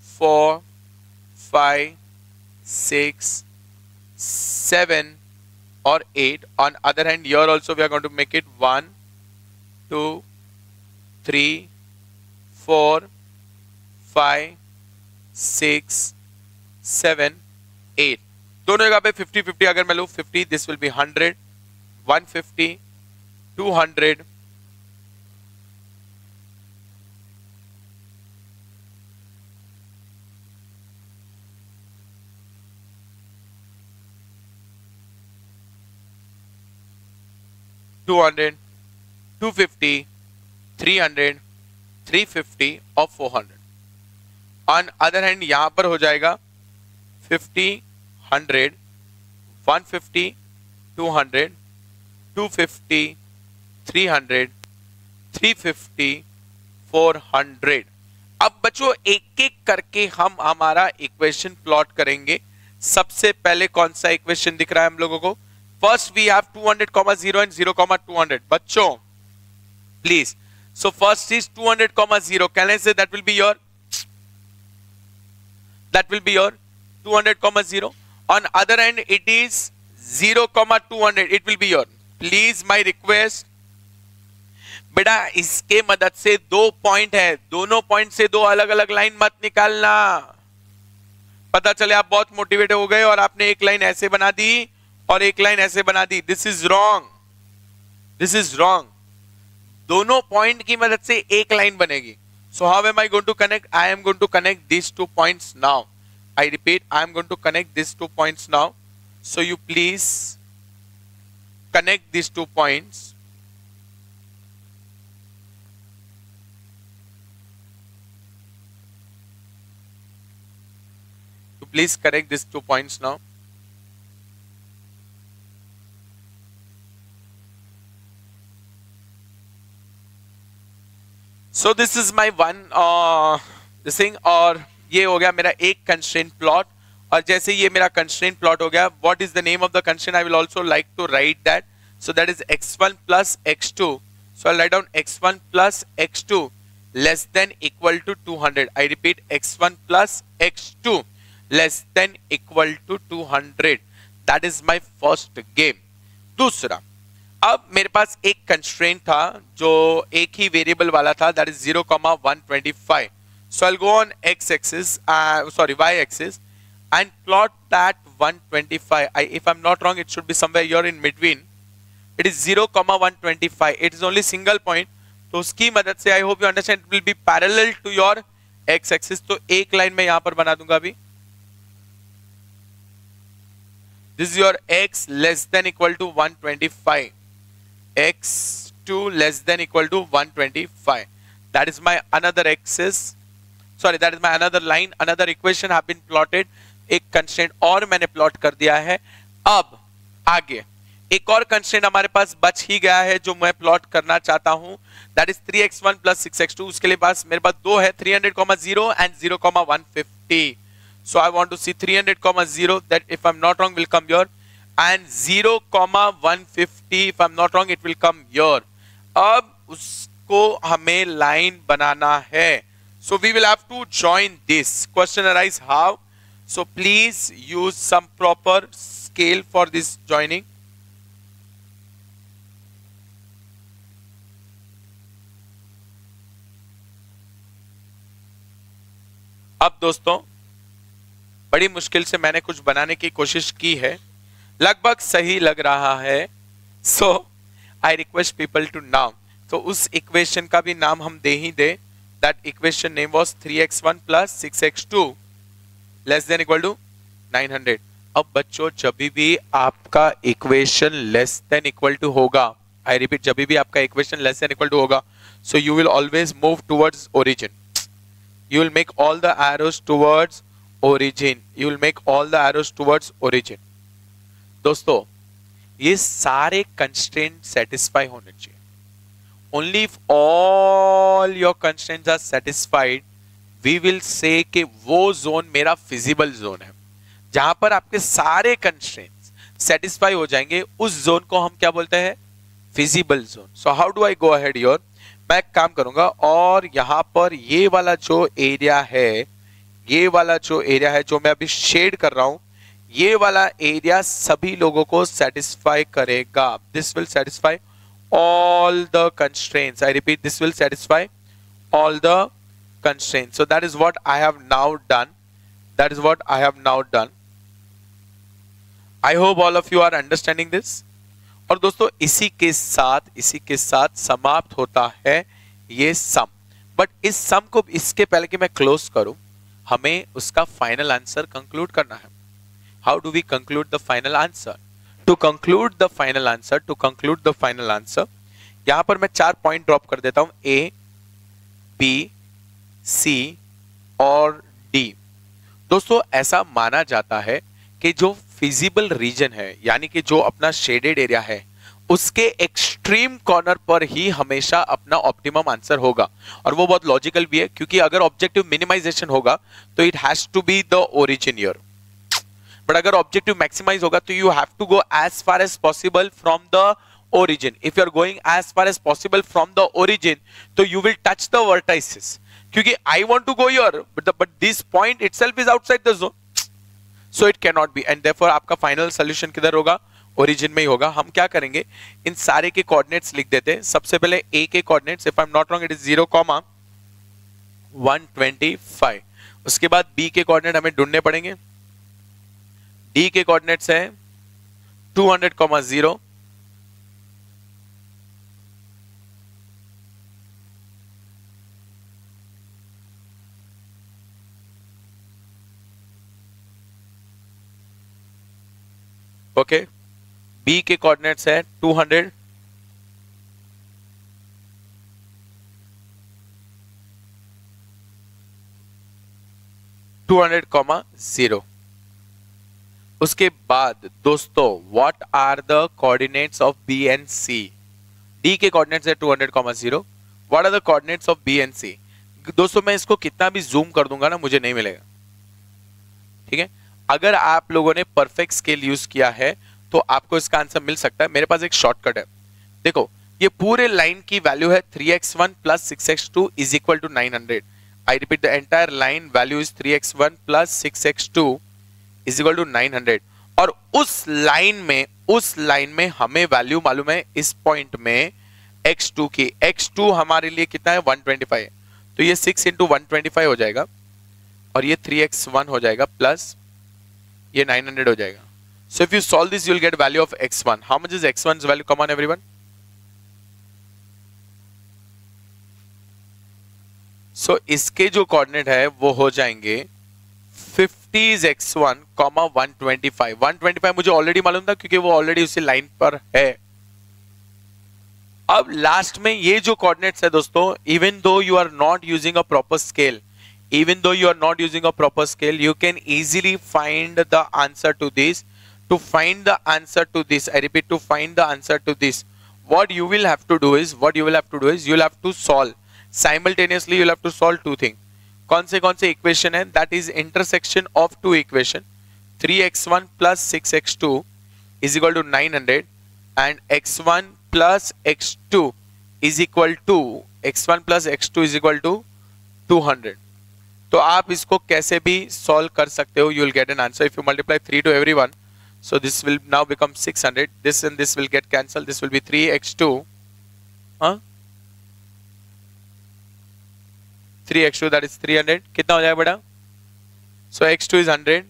4, 5, 6, 7 or 8. On other hand, here also we are going to make it 1, 2, 3, 4, 5, 6, 7, 8. दोनों जगह पे 50, 50 अगर मैं लूं 50, दिस विल बी 100, 150, 200, 200, 250, 300, 350 और 400. ऑन अदर हैंड यहां पर हो जाएगा 50, 100, 150, 200, 250, 300, 350, 400. अब बच्चों एक एक करके हम हमारा इक्वेशन प्लॉट करेंगे. सबसे पहले कौन सा इक्वेशन दिख रहा है हम लोगों को? First we have 200, 0 and 0, 200. बच्चों please, so first is 200, 0. Can I say that will be your 200, on other end it is 0, 200, it will be your. Please my request, बेटा इसके मदद से 2 पॉइंट है, दोनों पॉइंट से 2 अलग अलग लाइन मत निकालना। पता चले आप बहुत मोटिवेट हो गए और आपने एक लाइन ऐसे बना दी और एक लाइन ऐसे बना दी, this is wrong, this is wrong. दोनों पॉइंट की मदद से एक लाइन बनेगी। So how am I going to connect? I am going to connect this 2 points now. I repeat, I am going to connect this 2 points now. So you please connect this 2 points. Please correct these 2 points now. So this is my one this thing, और ये हो गया मेरा एक constraint plot। और जैसे ये मेरा constraint plot हो गया, what is the name of the constraint? I will also like to write that. So that is x1 plus x2. So I'll write down x1 plus x2 less than equal to 200. I repeat, x1 plus x2 less than equal to 200. That is my first game. दूसरा, अब मेरे पास एक constraint था जो एक ही variable वाला था, that is 0,125. So I'll go on x-axis, y axis, and plot that 125. If I'm not wrong, it should be somewhere here in between. It is 0,125. It is only single point. तो उसकी मदद से I hope you understand it will be parallel to your x-axis. तो एक line में यहां पर बना दूंगा अभी। This is your x less than equal to 125. x2 less than equal to 125. That is my another axis. Sorry, that is my another line. Another equation have been plotted. एक constraint और मैंने plot कर दिया है। अब आगे एक और कंस्ट्रेंट हमारे पास बच ही गया है जो मैं प्लॉट करना चाहता हूं। That is 3x1 plus 6x2. उसके लिए पास मेरे पास 2 है, 300,0 and 0,150. So I want to see 300,0 that if I'm not wrong will come here, and 0,150 if I'm not wrong it will come here. अब उसको हमें लाइन बनाना है। So we will have to join this. Question arise how? So please use some proper scale for this joining. अब दोस्तों बड़ी मुश्किल से मैंने कुछ बनाने की कोशिश की है, लगभग सही लग रहा है। So I request people to now, तो उस इक्वेशन का भी नाम हम दे ही दे। That equation name was 3x1 plus 6x2 less than equal to 900। अब बच्चों जब भी आपका equation less than equal to होगा, आई रिपीट, जब भी आपका equation less than equal to होगा, so you will always move towards origin. You will make all the arrows towards origin. You will make all the arrows towards origin. दोस्तों ये सारे constraints satisfy होने चाहिए। Only if all your constraints are satisfied, we will say कि वो zone मेरा feasible zone है। जहां पर आपके सारे constraints satisfy हो जाएंगे, उस zone को हम क्या बोलते हैं? Feasible zone. So how do I go ahead here? मैं एक काम करूंगा और यहां पर ये वाला जो एरिया है, ये वाला जो एरिया है जो मैं अभी शेड कर रहा हूं, ये वाला एरिया सभी लोगों को सेटिस्फाई करेगा। This will satisfy all the constraints. I repeat, this will satisfy all the constraints. So that is what I have now done. That is what I have now done. I hope all of you are understanding this. और दोस्तों इसी के साथ समाप्त होता है ये सम। But इस सम को, इसके पहले कि मैं क्लोज करूं, हमें उसका फाइनल आंसर कंक्लूड करना है। How do we conclude the final answer? To conclude the final answer, यहां पर मैं 4 पॉइंट ड्रॉप कर देता हूं, ए, बी, सी और डी। दोस्तों ऐसा माना जाता है कि जो फिजिबल रीजन है, यानी कि जो अपना शेडेड एरिया है, उसके एक्सट्रीम कॉर्नर पर ही हमेशा अपना ऑप्टिमम आंसर होगा। और वो बहुत लॉजिकल भी है, क्योंकि अगर ऑब्जेक्टिव मिनिमाइजेशन होगा तो it has to be the origin here. But अगर ऑब्जेक्टिव मैक्सिमाइज होगा तो you have to go as far as possible from the origin. If you are going as far as possible from the origin, so you will touch the vertices. क्योंकि I want to go here, but this point itself is outside the zone. So it can not be, and therefore आपका final solution किधर होगा, origin में ही होगा। हम क्या करेंगे, इन सारे के कोऑर्डिनेट्स लिख देते हैं। सबसे पहले ए के coordinates, if I am not wrong it is 0,125। उसके बाद बी के कोऑर्डिनेट हमें ढूंढने पड़ेंगे। डी के कोऑर्डिनेट्स है 200,0, ओके। बी के कोऑर्डिनेट्स है 200, (200,0). उसके बाद दोस्तों what are the coordinates of B and C? D के कोऑर्डिनेट्स है 200,0, what are the coordinates of B and C? दोस्तों मैं इसको कितना भी जूम कर दूंगा ना, मुझे नहीं मिलेगा, ठीक है। अगर आप लोगों ने परफेक्ट स्केल यूज किया है तो आपको इसका आंसर मिल सकता है। मेरे पास एक शॉर्टकट है, देखो ये पूरे लाइन की वैल्यू है 3x1 plus 6x2 is equal to 900। I repeat, the entire line value is 3x1 plus 6x2 is equal to 900। और उस लाइन में हमें वैल्यू मालूम है इस पॉइंट में x2 की। x2 हमारे लिए कितना है, 125, तो ये 6 इंटू 125 हो जाएगा, और ये 3x1 हो जाएगा प्लस ये 900 हो जाएगा। So if you solve this, you'll get value of x1. How much is x1's value? Come on, everyone. So इसके जो कोऑर्डिनेट है वो हो जाएंगे 50 is x1, 125. 125 मुझे ऑलरेडी मालूम था क्योंकि वो ऑलरेडी उसी लाइन पर है। अब लास्ट में ये जो कोऑर्डिनेट्स है दोस्तों, even though you are not using a proper scale, you can easily find the answer to this. To find the answer to this, I repeat, to find the answer to this, what you will have to do is you'll have to solve simultaneously. You'll have to solve two things. कौन से equation है? that is intersection of two equation, 3x1 plus 6x2 is equal to 900 and x1 plus x2 is equal to 200. तो आप इसको कैसे भी solve कर सकते हो, you'll get an answer if you multiply 3 to everyone. So this will now become 600. This and this will get cancelled. This will be 3x2. 3x2 that is 300. कितना हो जाएगा बेटा? So x2 is 100.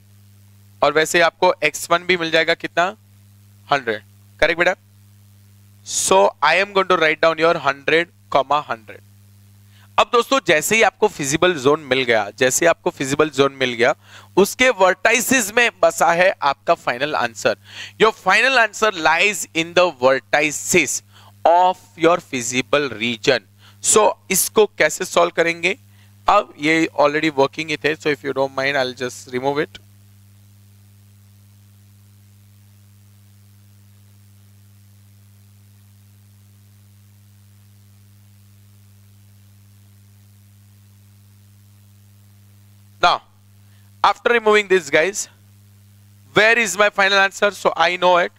और वैसे आपको x1 भी मिल जाएगा कितना? 100. करेक्ट बेटा? So I am going to write down your 100,100. अब दोस्तों जैसे ही आपको फिजिबल जोन मिल गया, उसके वर्टाइसिस में बसा है आपका final answer. Your final answer lies in the vertices of your feasible region. So इसको कैसे सॉल्व करेंगे? अब ये ऑलरेडी वर्किंग ही थे, so if you don't mind I will just remove it. Now, after removing this, guys, where is my final answer? So I know it.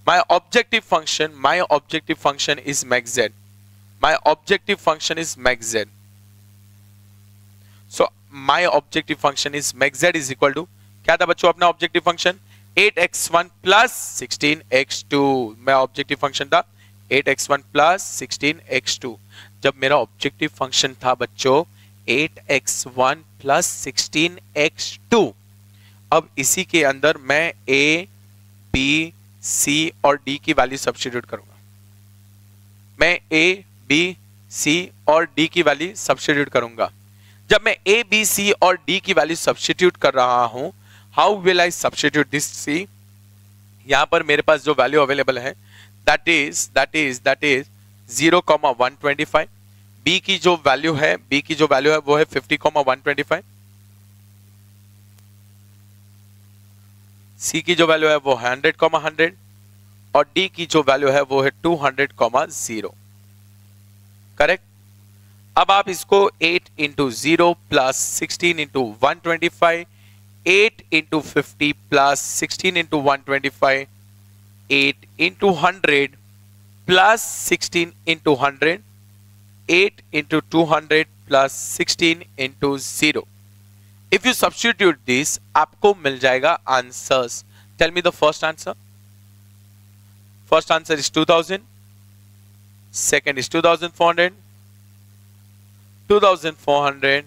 My objective function is max z. My objective function is max z. So my objective function is max z is equal to, क्या था बच्चों अपना objective function? 8x1 plus 16x2. मेरा objective function था 8x1 plus 16x2। जब मेरा objective function था बच्चों 8x1 प्लस 16x2, अब इसी के अंदर मैं a, b, c और d की वैल्यू सब्स्टिट्यूट करूंगा। मैं a, b, c और d की वैल्यू सब्स्टिट्यूट करूंगा। जब मैं a, b, c और d की वैल्यू सब्स्टिट्यूट कर रहा हूं, how will I substitute this? See, यहां पर मेरे पास जो वैल्यू अवेलेबल है दैट इज 0,125। b की जो वैल्यू है वो है 50,125। c की जो वैल्यू है वो 100,100 और d की जो वैल्यू है वो है 200,0। करेक्ट? अब आप इसको 8 into 0 plus 16 into 125, 8 into 50 plus 16 into 125, 8 into 100 plus 16 into 100, 8 into 200 plus 16 into 0. If you substitute this आपको मिल जाएगा answers. Tell me the first answer. First answer is 2000, second is 2400, 2400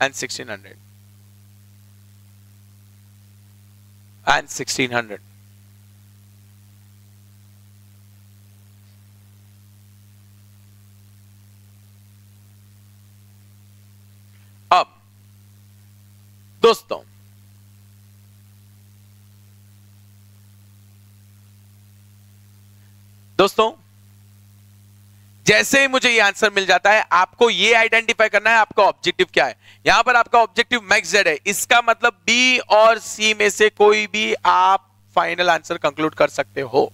and 1600 and 1600. अब दोस्तों जैसे ही मुझे ये आंसर मिल जाता है आपको ये आइडेंटिफाई करना है आपका ऑब्जेक्टिव क्या है. यहां पर आपका ऑब्जेक्टिव मैक्स जेड है, इसका मतलब बी और सी में से कोई भी आप फाइनल आंसर कंक्लूड कर सकते हो.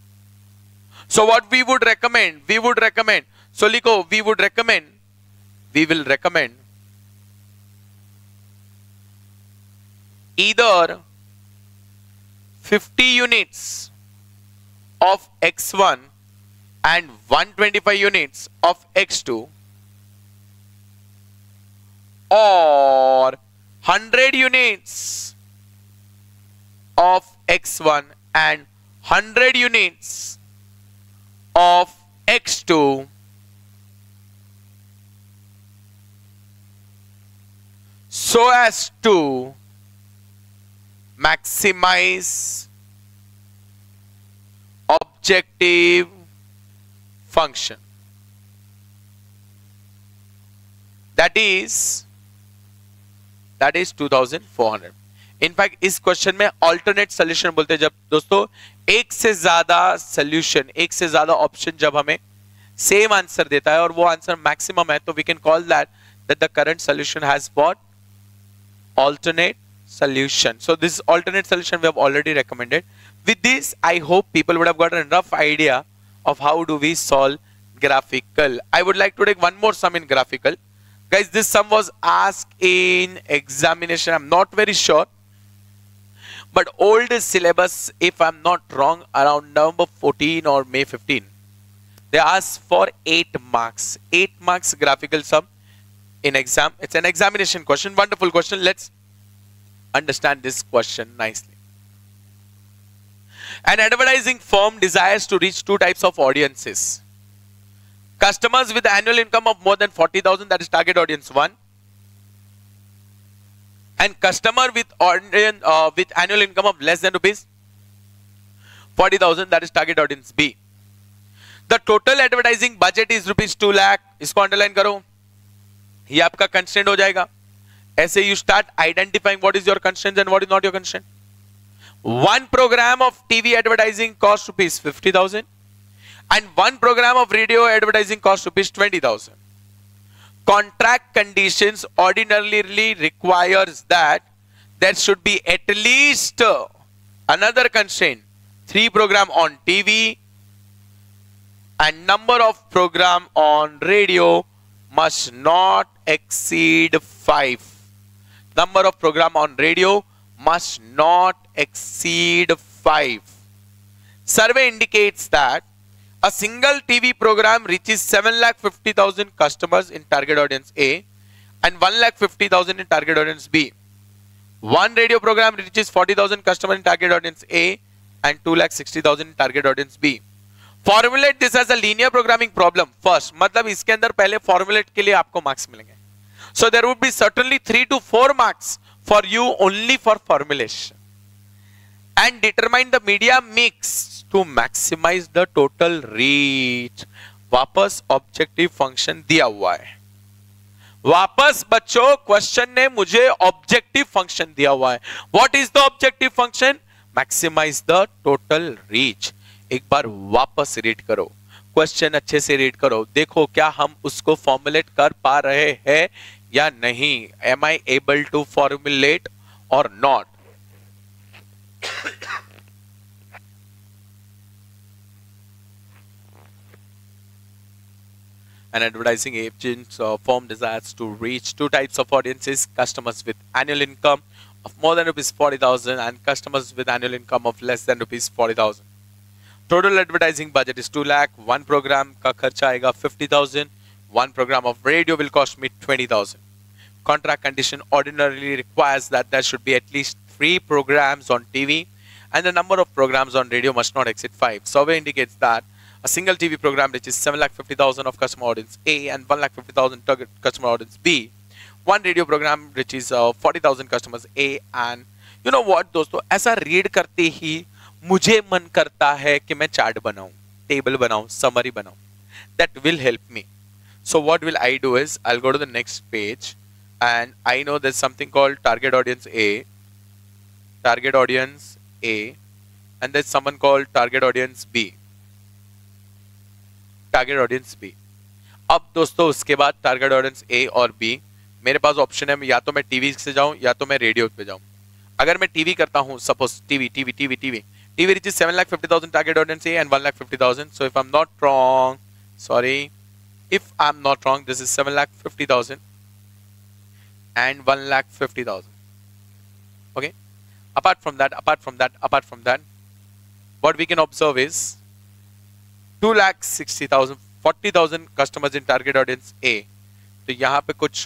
So what we would recommend, so लिखो we will recommend either 50 units of x1 and 125 units of x2 or 100 units of x1 and 100 units of x2 so as to maximize objective function. That is 2400. In fact इस question में alternate solution बोलते हैं जब दोस्तों एक से ज्यादा solution, एक से ज्यादा ऑप्शन जब हमें सेम आंसर देता है और वो आंसर मैक्सिमम है, तो we can call that the current solution has what alternate solution. So this alternate solution we have already recommended. With this, I hope people would have got a rough idea of how do we solve graphical. I would like to take one more sum in graphical. Guys, this sum was asked in examination. I'm not very sure. But old syllabus, if I'm not wrong, around November 14 or May 15. They asked for 8 marks. 8 marks graphical sum in exam. It's an examination question. Wonderful question. Let's understand this question nicely. An advertising firm desires to reach 2 types of audiences. Customers with annual income of more than 40,000, that is target audience 1. And customer with annual income of less than rupees 40,000, that is target audience B. The total advertising budget is rupees 2 lakh. इसको underline करो. ये आपका constraint हो जाएगा. ऐसे you start identifying what is your constraint and what is not your constraint. One program of TV advertising costs rupees 50,000 and one program of radio advertising costs rupees 20,000. Contract conditions ordinarily requires that there should be at least another constraint, 3 program on TV and number of program on radio must not exceed 5. Number of program on radio must not exceed 5. Survey indicates that a single TV program reaches 7,50,000 customers in target audience A and 1,50,000 in target audience B. One radio program reaches 40,000 customers in target audience A and 2,60,000 in target audience B. Formulate this as a linear programming problem first. मतलब इसके अंदर पहले formulate के लिए आपको marks मिलेंगे. So there would be certainly 3 to 4 marks for you only for formulation. And determine the media mix to maximize the total reach. वापस objective function दिया हुआ है. वापस बच्चों क्वेश्चन ने मुझे objective function दिया हुआ है. What is the objective function? Maximize the total reach. एक बार वापस रीड करो, क्वेश्चन अच्छे से रीड करो, देखो क्या हम उसको फॉर्मुलेट कर पा रहे हैं या नहीं. Am I able to formulate or not? An advertising agent firm desires to reach 2 types of audiences: customers with annual income of more than rupees 40,000 and customers with annual income of less than rupees 40,000. Total advertising budget is 2 lakh. One program का खर्चा आएगा 50,000. One program of radio will cost me 20,000. contract condition ordinarily requires that there should be at least 3 programs on TV and the number of programs on radio must not exceed 5. Survey indicates that a single TV program reaches 7,50,000 of customer audience A and 1,50,000 target customer audience B. One radio program reaches 40,000 customers A and you know what दोस्तों, ऐसा read करते ही मुझे मन करता है कि मैं chart बनाऊं, टेबल बनाऊं, समरी बनाऊं. That will help me. So what will I do is I'll go to the next page and I know there's something called target audience A, and there's someone called target audience B. Target audience B. अब दोस्तों उसके बाद target audience ए और B, मेरे पास option है या तो मैं टीवी से जाऊं या तो मैं रेडियो पे जाऊं. अगर मैं टीवी करता हूं, suppose TV reaches 7,50,000 target audience A and 1,50,000. So if I'm not wrong, this is 7,50,000 and 1,50,000. Okay. Apart from that, what we can observe is 2,60,000, 40,000 customers in target audience A. तो यहाँ पे कुछ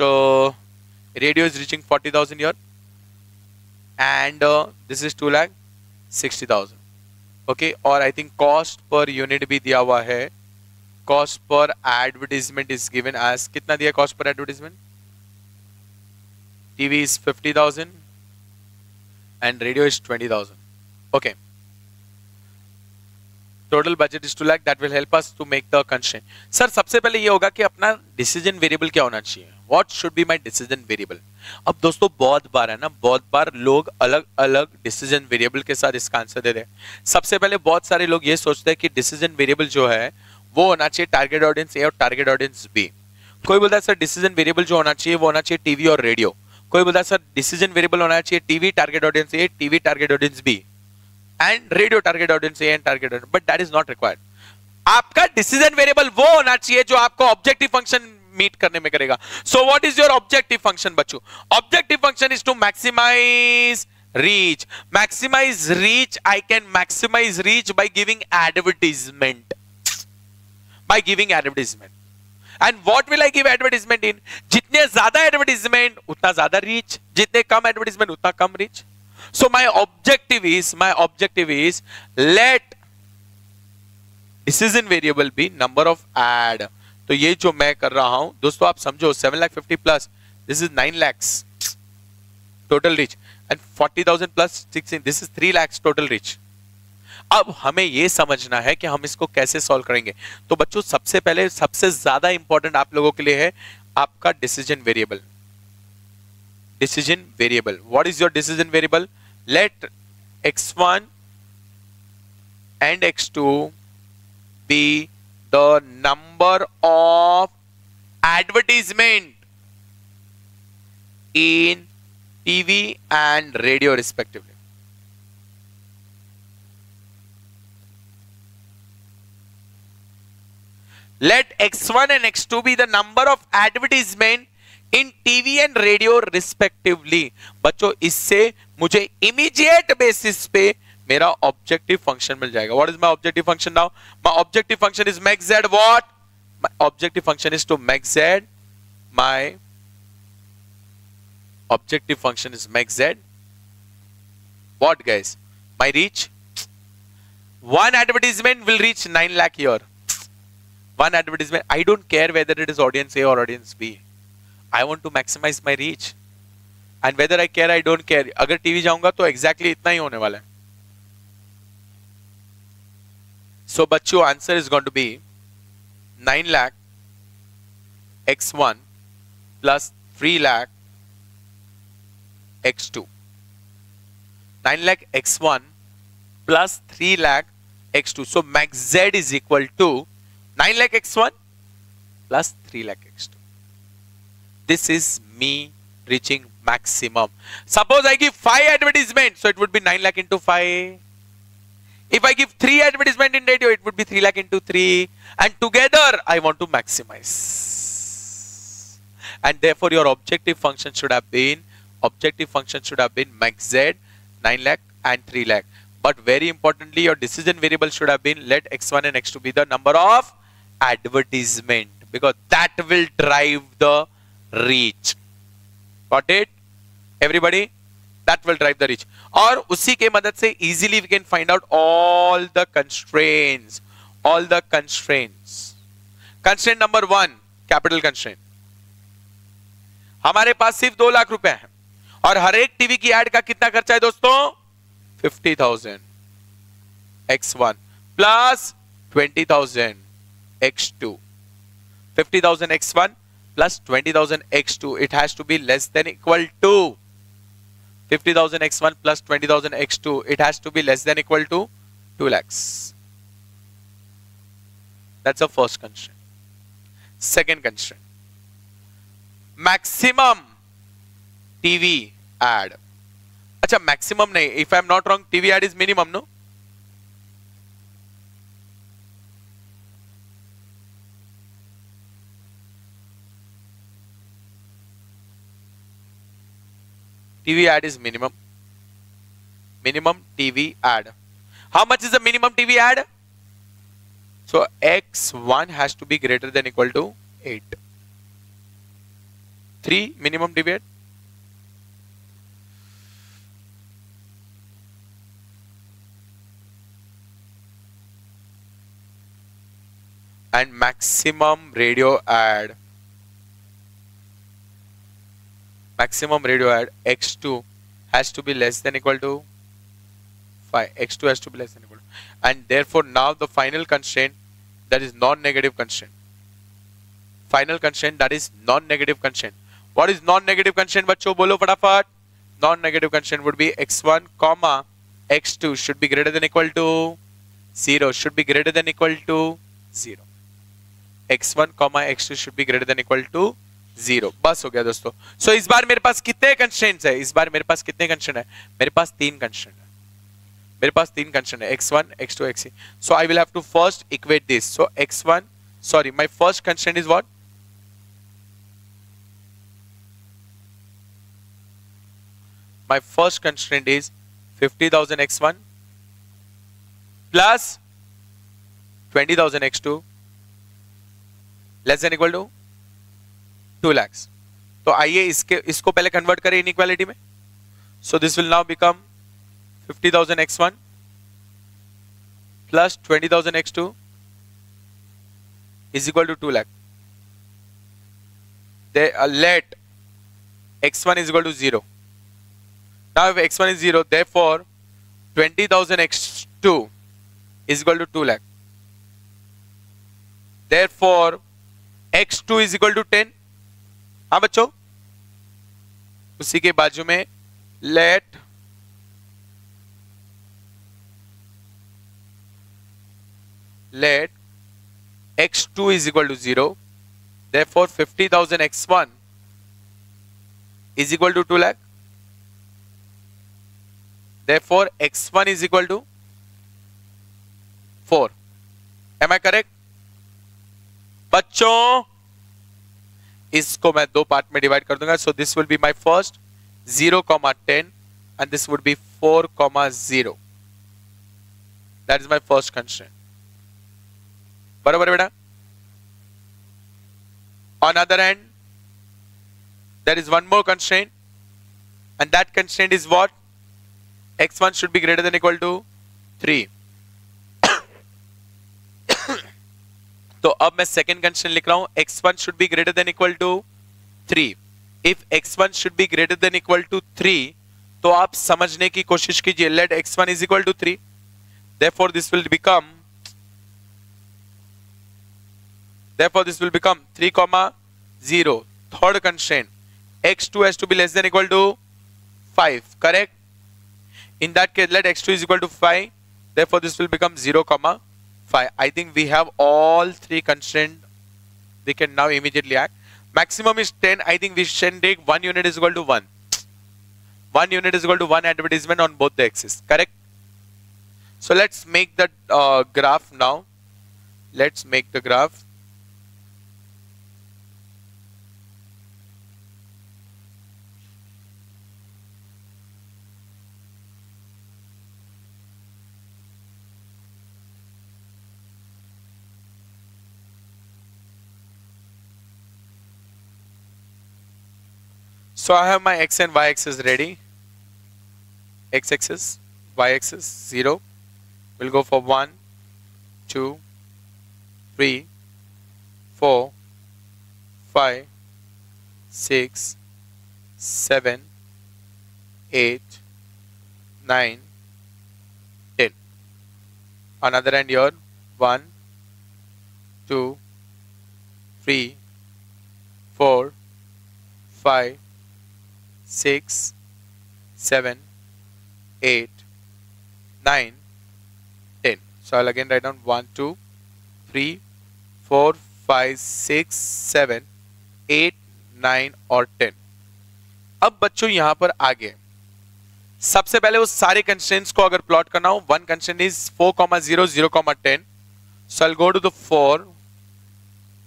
radio is reaching 40,000 here, and this is 2,60,000. Okay, और I think cost per unit भी दिया हुआ है. Cost per advertisement is given as कितना दिया cost per advertisement? TV is 50,000 and radio is 20,000. Okay. Total budget is 2 lakh. That will help us to make the constraint. Sir सबसे पहले ये होगा कि अपना डिसीजन वेरिएबल क्या होना चाहिए. What should be my decision variable. अब दोस्तों बहुत बार लोग अलग अलग डिसीजन वेरिएबल के साथ इसका आंसर दे रहे हैं. सबसे पहले बहुत सारे लोग ये सोचते हैं कि डिसीजन वेरिएबल जो है वो होना चाहिए टारगेट ऑडियंस ए और टारगेट ऑडियंस बी. कोई बोलता है सर डिसीजन वेरिएबल जो होना चाहिए वो होना चाहिए टीवी और रेडियो. कोई बोलता है सर डिसीजन वेरिएबल होना चाहिए TV target audience A, TV target audience B and radio target audience A and target audience, but that is not required. आपका decision variable वो होना चाहिए जो आपको objective function meet करने में करेगा. So what is your objective function बच्चों? Objective function is to maximize reach. Maximize reach, I can maximize reach by giving advertisement. And what will I give advertisement in? जितने ज्यादा advertisement उतना ज्यादा reach, जितने कम advertisement उतना कम reach. So my objective is let decision variable be number of ad. तो ये जो मैं कर रहा हूं दोस्तों आप समझो 7,50,000 plus this is 9 lakhs total reach and 40,000 plus 16 this is 3 lakhs total reach. अब हमें ये समझना है कि हम इसको कैसे सॉल्व करेंगे. तो बच्चों सबसे पहले सबसे ज्यादा इंपॉर्टेंट आप लोगों के लिए है आपका decision variable. What is your decision variable? Let x1 and x2 be the number of advertisement in TV and radio respectively. Let x1 and x2 be the number of advertisement in TV and radio respectively. बच्चों इससे मुझे immediate basis पे मेरा objective function मिल जाएगा. What is my objective function now? My objective function is max Z. What? My objective function is to max Z. My objective function is max Z. What guys? My reach. One advertisement will reach 9 lakh here. One advertisement. I don't care whether it is audience A or audience B. I want to maximize my reach. And whether I care, I don't care. अगर TV जाऊंगा तो exactly इतना ही होने वाला है. So बच्चों answer is going to be 9 lakh x1 plus 3 lakh x2. 9 lakh x1 plus 3 lakh x2. So max z is equal to 9 lakh x1 plus 3 lakh x2. This is me reaching maximum. Suppose I give 5 advertisement, so it would be 9 lakh into 5. If I give 3 advertisement in radio, it would be 3 lakh into 3. And together, I want to maximize. And therefore, your objective function should have been max z, 9 lakh and 3 lakh. But very importantly, your decision variable should have been let x1 and x2 be the number of advertisement, because that will drive the reach. Got it? Everybody? That will drive the reach. और उसी के मदद से easily we can find out all the constraints. All the constraints. Constraint number 1, capital constraint. हमारे पास सिर्फ 2 लाख रुपए है और हर एक टीवी की एड का कितना खर्चा है दोस्तों? 50,000 x1 plus 20,000 x2. 50,000 x1 plus 20,000 x2. It has to be less than equal to 50,000 x1 plus 20,000 x2. It has to be less than equal to 2 lakhs. That's the first constraint. Second constraint. Maximum TV ad. अच्छा maximum नहीं. If I'm not wrong, TV ad is minimum, no? TV ad is minimum. Minimum TV ad. How much is the minimum TV ad? So x1 has to be greater than equal to 8. 3 minimum TV ad. And maximum radio ad. Maximum radio ad x2 has to be less than equal to 5. x2 has to be less than equal to, and therefore now the final constraint, that is non-negative constraint. Final constraint, that is non-negative constraint. What is non-negative constraint? बच्चों बोलो फटाफट. Non-negative constraint would be x1 comma x2 should be greater than equal to 0. Should be greater than equal to 0. x1 comma x2 should be greater than equal to 0. बस हो गया दोस्तों. So इस बार मेरे पास कितने कंस्ट्रेंट्स है? इस बार मेरे पास कितने कंस्ट्रेंट है? मेरे पास 3 कंस्ट्रेंट है. मेरे पास 3 कंस्ट्रेंट है, x1 x2 x3. So I will have to first equate this. So x1, sorry, my first constraint is what? My first constraint is 50,000 x1 plus 20,000 x2 less than equal to 2 lakhs. तो आइए इसको पहले convert करें inequality में. So this will now become 50,000 x1 plus 20,000 x2 is equal to 2 lakh. Let x1 is equal to 0. Now if x1 is 0, therefore 20,000 x2 is equal to 2 lakh. Therefore x2 is equal to 10. हाँ बच्चों, उसी के बाजू में let x2 is equal to 0. Therefore 50,000 x1 is equal to 2 lakh. Therefore x1 is equal to 4. Am I correct? बच्चों इसको मैं 2 part में डिवाइड कर दूंगा. So this will be my first 0,10 and this would be 4,0. That is my first constraint. बराबर बेटा. On other hand there is one more constraint and that constraint is what? x1 should be greater than equal to 3. तो अब मैं second constraint लिख रहा हूं. x1 should be greater than equal to 3. If x1 should be greater than equal to 3, तो आप समझने की कोशिश कीजिए. Let x1 is equal to 3. Therefore this will become 3,0. Third constraint, x2 has to be less than equal to 5. Correct? In that case, let x2 is equal to 5. Therefore this will become 0,5. I think we have all 3 constraints. We can now immediately act. Maximum is 10. I think we should take 1 unit is equal to 1. 1 unit is equal to 1 advertisement on both the axes. Correct? So let's make the graph now. Let's make the graph. So I have my x and y axis ready. X axis, y axis, 0. We'll go for 1, 2, 3, 4, 5, 6, 7, 8, 9, 10. Another end here, 1, 2, 3, 4, 5, 6, 7, 8, 9, 10. So I'll again write down 1, 2, 3, 4, 5, 6, 7, 8, 9 और 10. अब बच्चों यहां पर आगे सबसे पहले वो सारे कंस्ट्रेंट्स को अगर प्लॉट करना हो, one constraint is 4,0, 0,10. So I'll go to the 4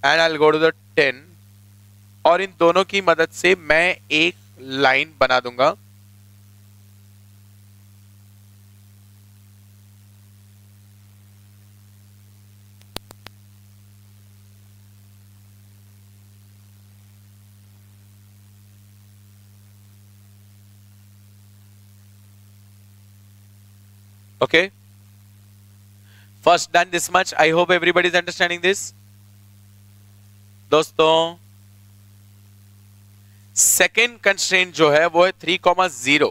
and I'll go to the 10 और इन दोनों की मदद से मैं एक लाइन बना दूंगा. Okay, first done this much. I hope everybody is understanding this. दोस्तों सेकेंड कंस्ट्रेंट जो है वो है 3,0.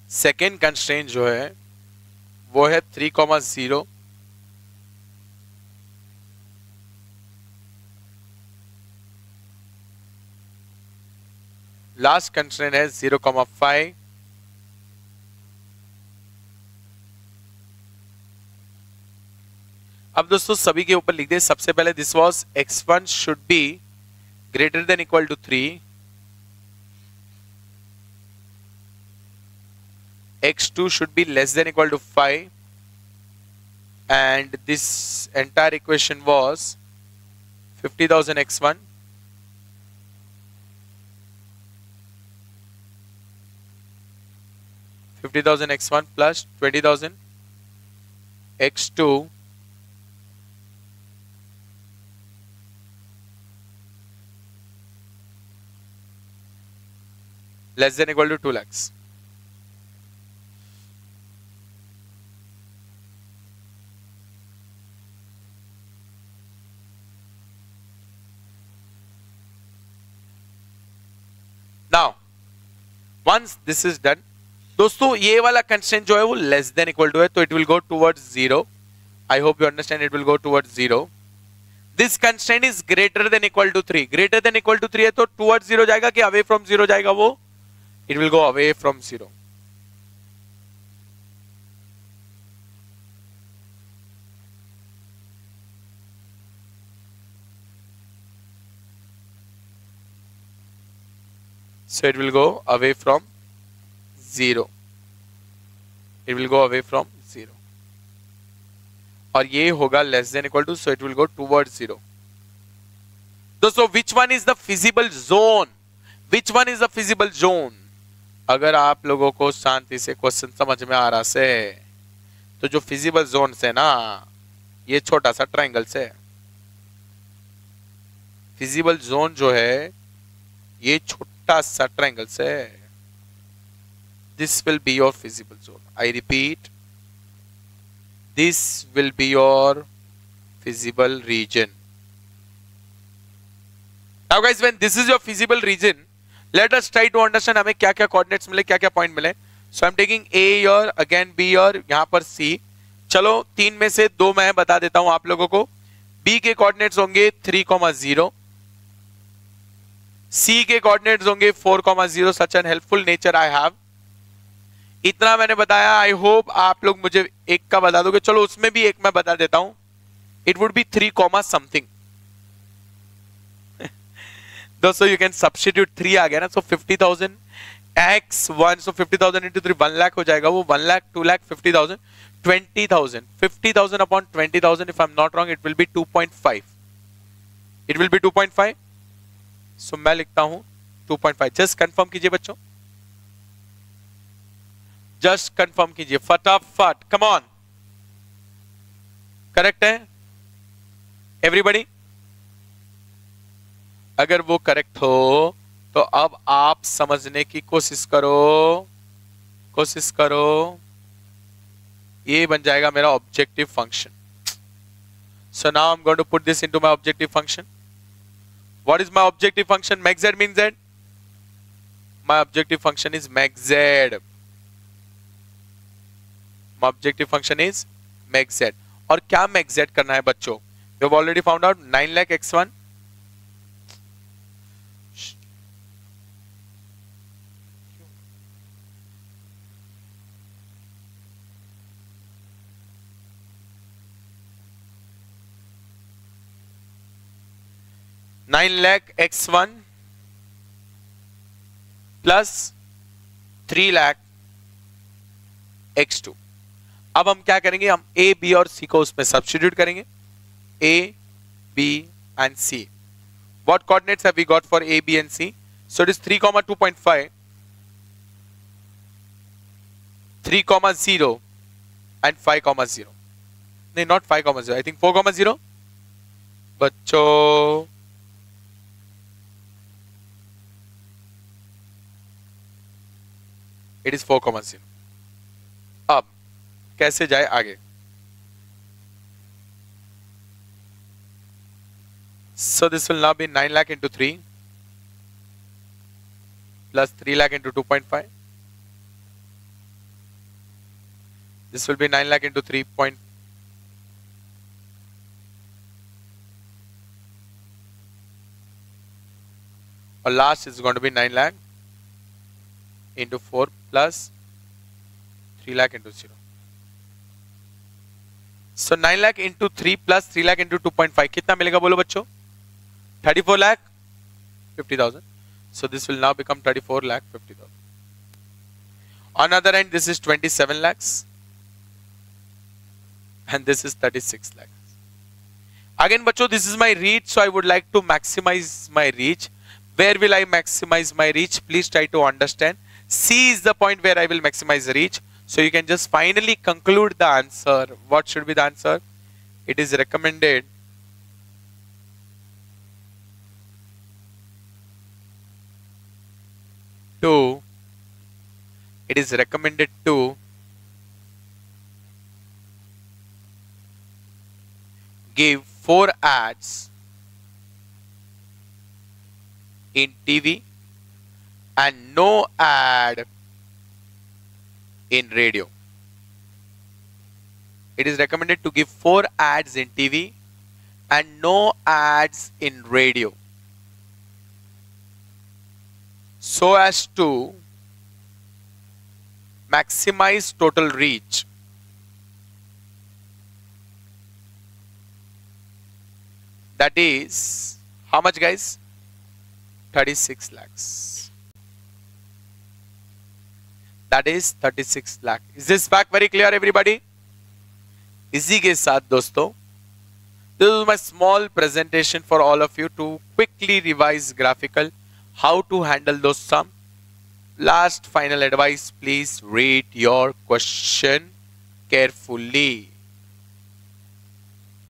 सेकेंड कंस्ट्रेंट जो है वो है 3,0. लास्ट कंस्ट्रेंट है 0,5. अब दोस्तों सभी के ऊपर लिख दे. सबसे पहले this was x1 should be greater than equal to 3, x2 should be less than equal to 5, and this entire equation was 50,000 x1 50,000 x1 plus 20,000 x2 less than equal to 2 lakhs. Now, once this is done, दोस्तों ये वाला constraint जो है वो less than equal to है, तो it will go towards 0. I hope you understand. It will go towards 0. This constraint is greater than equal to 3. Greater than equal to 3 है तो टुवर्ड्स 0 जाएगा कि अवे फ्रॉम 0 जाएगा? वो it will go away from 0. So it will go away from 0. It will go away from 0. और ये होगा less than equal to, so it will go towards 0. दोस्तों which one is the feasible zone? Which one is the feasible zone? अगर आप लोगों को शांति से question समझ में आ रहा से, तो जो फिजिबल जोन है ना, ये छोटा सा ट्राइंगल से. फिजिबल जोन जो है ये छोटा सा ट्राइंगल से. This will be your feasible zone. I repeat, this will be your feasible region. Now guys, when this is your feasible region, let us try to understand हमें क्या क्या coordinates मिले, क्या क्या point मिले. So I'm taking A here, again B here, यहाँ पर C. चलो तीन में से दो मैं बता देता हूं आप लोगों को. B के coordinates होंगे 3,0. C के coordinates होंगे 4,0. Such an helpful nature I have. इतना मैंने बताया. आई होप आप लोग मुझे एक का बता दोगे. चलो उसमें भी एक मैं बता देता हूं. It would be 3, something. दोस्तों यू कैन सब्स्टिट्यूट 3 आ गया ना. सो 50,000 x1, सो 50,000 इंटू 3 1 लाख हो जाएगा. वो 1 lakh 2 lakh 50,000 20,000 50,000 upon 20,000. If I am not wrong it will be 2.5. It will be 2.5. सो मैं लिखता हूं 2.5. जस्ट कंफर्म कीजिए बच्चों, जस्ट कंफर्म कीजिए फटाफट. कम ऑन, करेक्ट है एवरीबॉडी? अगर वो करेक्ट हो तो अब आप समझने की कोशिश करो, ये बन जाएगा मेरा objective function. So now I'm going to put this into my objective function. What is my objective function? Max z means z. My objective function is max z. My objective function is max z. और क्या max z करना है बच्चों? You have already found out 9 lakh x1. Nine lakh x1 plus 3 lakh x2. अब हम क्या करेंगे, हम a, b और c को उसमें सब्स्टिट्यूट करेंगे. a, b and c. What coordinates have we got for a, b and c? So it is 3, 2.5, 3, 0 and 5, 0. No, not 5, 0. I think 4, 0. बच्चों it is 4, 0. अब कैसे जाए आगे? So this will now be 9 lakh into 3 plus 3 lakh into 2.5. This will be 9 lakh into 3. Or last is going to be 9 lakh into 4 plus 3 lakh into 0. So 9 lakh into 3 plus 3 lakh into 2.5 कितना मिलेगा बोलो बच्चों? 34 lakh 50,000. So this will now become 34 lakh 50,000. On other end, this is 27 lakhs and this is 36 lakhs. Again बच्चों, this is my reach, so I would like to maximize my reach. Where will I maximize my reach? Please try to understand. C is the point where I will maximize the reach. So you can just finally conclude the answer. What should be the answer? It is recommended to give 4 ads in TV and no ad in radio. It is recommended to give 4 ads in TV and no ads in radio, so as to maximize total reach. That is how much, guys? 36 lakhs. That is 36 lakh. Is this fact very clear, everybody? इसी के साथ दोस्तों, this is my small presentation for all of you to quickly revise graphical, how to handle those sum. Last final advice, please read your question carefully.